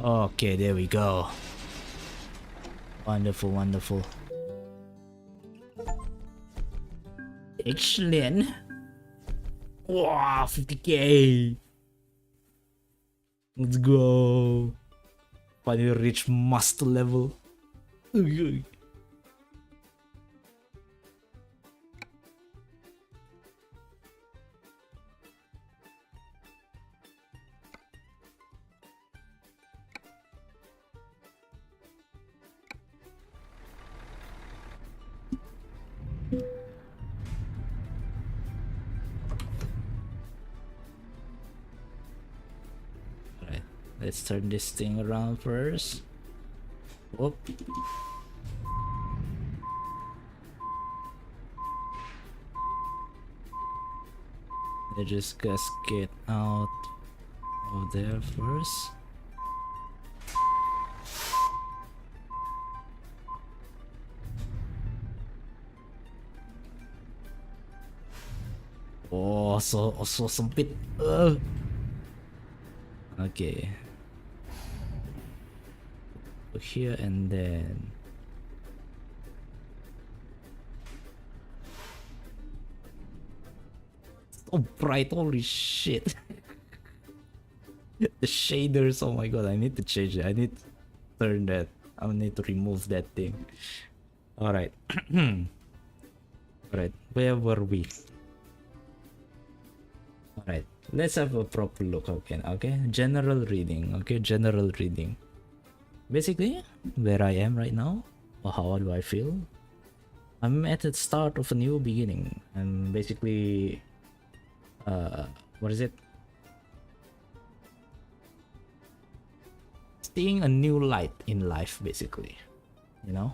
A: Okay, there we go. Wonderful, wonderful. Excellent. Wow, 50k. Let's go. Finally reach master level. Alright, let's turn this thing around first. Whoop. Let's just get out of there first. Oh, so sempit. Okay. Here and then. So bright, holy shit. The shaders, oh my god, I need to change it. I need to turn that. I need to remove that thing. Alright. Alright, where were we? Alright, let's have a proper look again, okay? General reading, okay? General reading. Basically, where I am right now, or how do I feel? I'm at the start of a new beginning. I'm basically... what is it? Seeing a new light in life, basically. You know?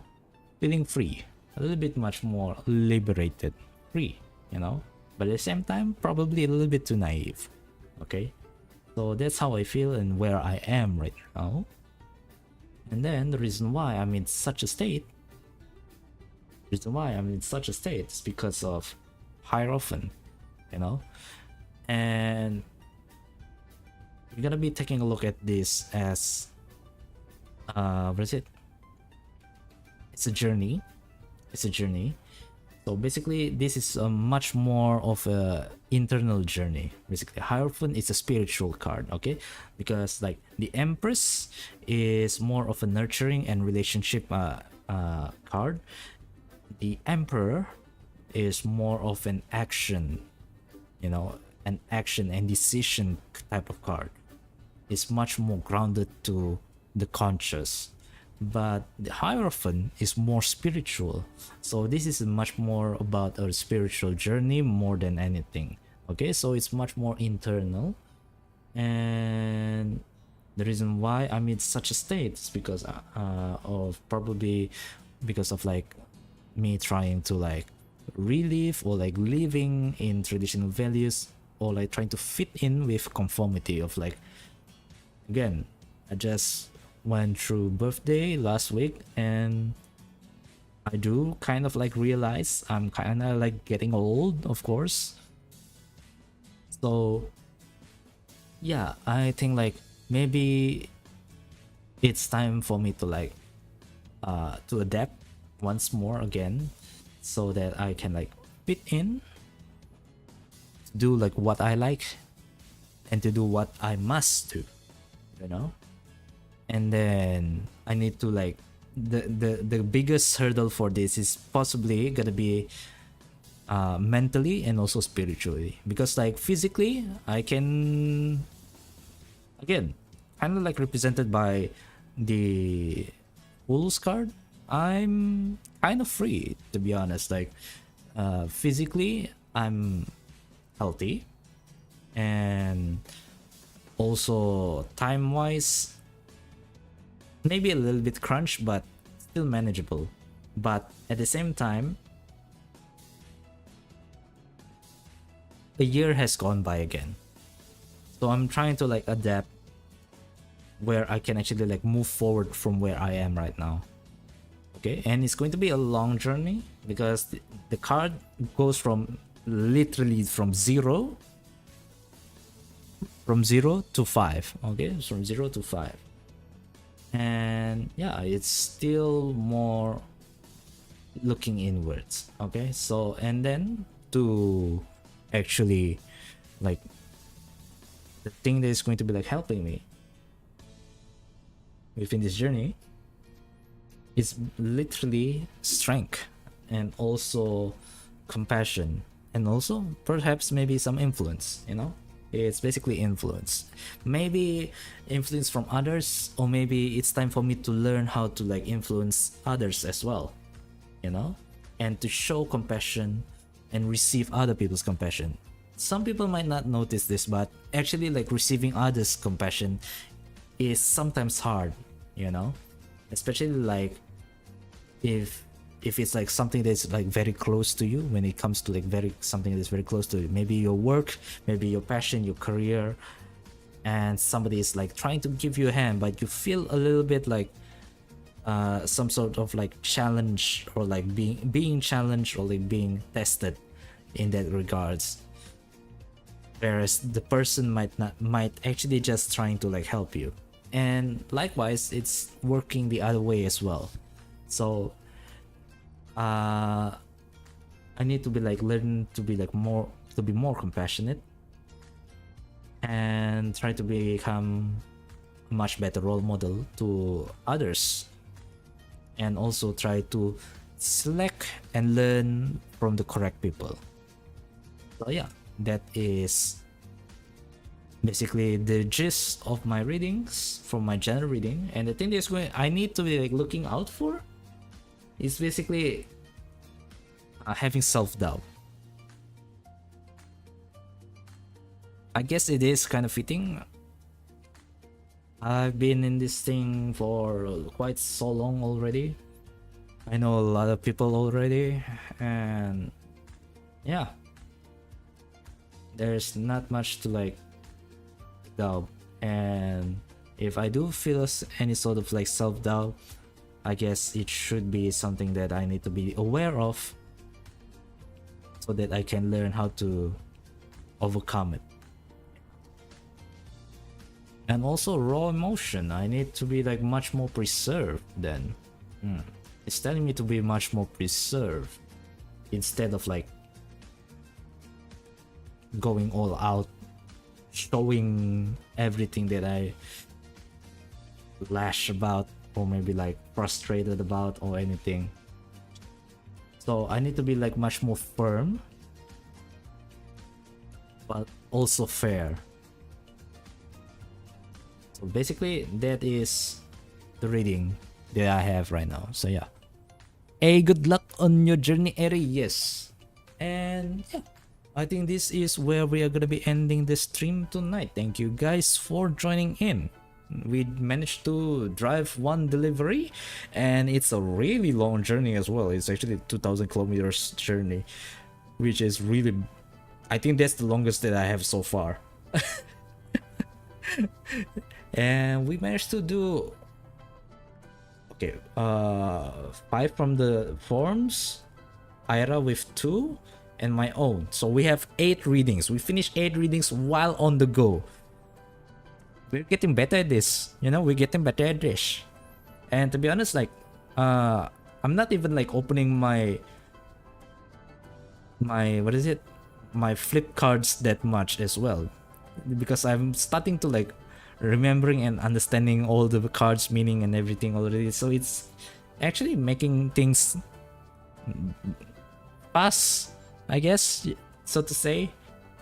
A: Feeling free. A little bit much more liberated. Free, you know? But at the same time, probably a little bit too naive. Okay? So that's how I feel and where I am right now. And then the reason why I'm in such a state is because of Hierophant, you know? And we're gonna be taking a look at this as what is it? It's a journey. So basically this is a much more of a internal journey. Basically Hierophant is a spiritual card, okay? Because like the Empress is more of a nurturing and relationship card. The Emperor is more of an action, you know, an action and decision type of card. It's much more grounded to the conscious. But the Hierophant is more spiritual, so this is much more about a spiritual journey more than anything. Okay, so it's much more internal, and the reason why I'm in such a state is because of probably because of like me trying to like relive or like living in traditional values, or like trying to fit in with conformity of like, again, I just went through birthday last week and I do kind of like realize I'm kind of like getting old, of course. So yeah, I think like maybe it's time for me to like to adapt once more again, so that I can like fit in, do like what I like and to do what I must do, you know. And then I need to like the biggest hurdle for this is possibly gonna be mentally and also spiritually, because like physically I can, again, kind of like represented by the Fool's card, I'm kind of free, to be honest. Like physically I'm healthy, and also time wise maybe a little bit crunch, but still manageable. But at the same time, a year has gone by again, so I'm trying to like adapt where I can actually like move forward from where I am right now. Okay, and it's going to be a long journey, because the card goes from literally from zero from 0 to 5. Okay, it's from 0 to 5. And yeah, it's still more looking inwards. Okay, so and then to actually like the thing that is going to be like helping me within this journey is literally strength and also compassion and also perhaps maybe some influence, you know. It's basically influence, maybe influence from others, or maybe it's time for me to learn how to like influence others as well, you know, and to show compassion and receive other people's compassion. Some people might not notice this, but actually like receiving others compassion is sometimes hard, you know, especially like if it's like something that's like very close to you, when it comes to like something that's very close to you, maybe your work, maybe your passion, your career, and somebody is like trying to give you a hand, but you feel a little bit like some sort of like challenge, or like being challenged, or like being tested in that regards, whereas the person might actually just trying to like help you. And likewise, it's working the other way as well. So I need to be like learn to be like more compassionate and try to become a much better role model to others, and also try to select and learn from the correct people. So yeah, that is basically the gist of my readings from my general reading. And the thing that's I need to be like looking out for is basically having self-doubt. I guess it is kind of fitting. I've been in this thing for quite so long already. I know a lot of people already, and yeah, there's not much to like doubt. And if I do feel any sort of like self-doubt, I guess it should be something that I need to be aware of, so that I can learn how to overcome it. And also raw emotion, I need to be like much more preserved then. It's telling me to be much more preserved instead of like going all out, showing everything that I lash about, or maybe like frustrated about, or anything. So I need to be like much more firm, but also fair. So basically that is the reading that I have right now. So yeah, good luck on your journey, Eri. Yes. And yeah, I think this is where we are gonna be ending the stream tonight. Thank you guys for joining in. We managed to drive one delivery, and it's a really long journey as well. It's actually 2,000 kilometers journey, which is really, I think that's the longest that I have so far. And we managed to do 5 from the forms, Ira with 2, and my own. So we have 8 readings. We finished 8 readings while on the go. We're getting better at this, you know, we're getting better at this. And to be honest, like I'm not even like opening my my flip cards that much as well, because I'm starting to like remembering and understanding all the cards meaning and everything already. So it's actually making things fast, I guess, so to say.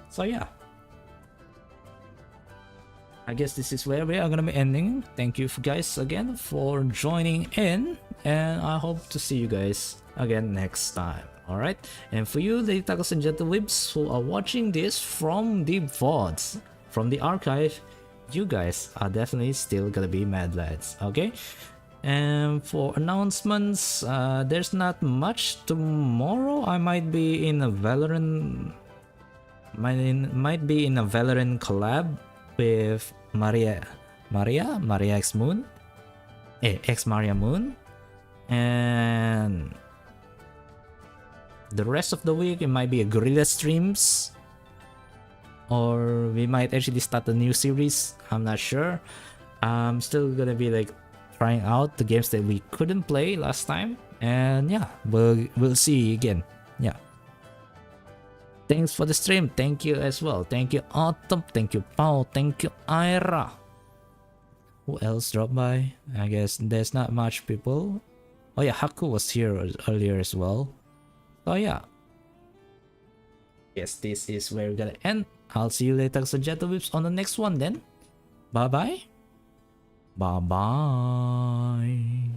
A: So yeah, I guess this is where we are gonna be ending. Thank you guys again for joining in, and I hope to see you guys again next time. Alright, and for you, the Tacos and Gentle Whips who are watching this from the VODs, from the archive, you guys are definitely still gonna be mad lads, okay? And for announcements, there's not much tomorrow. I might be in a Valorant, might be in a Valorant collab with Maria X Moon, X Maria Moon, and the rest of the week it might be a guerrilla streams, or we might actually start a new series. I'm not sure. I'm still gonna be like trying out the games that we couldn't play last time, and yeah, we'll see again. Yeah. Thanks for the stream. Thank you as well. Thank you Autumn. Thank you Paul. Thank you Ira. Who else dropped by? I guess there's not much people. Oh yeah, Haku was here earlier as well. So yeah. Yes, this is where we're gonna end. I'll see you later, Sajata Whips, on the next one then. Bye bye. Bye bye.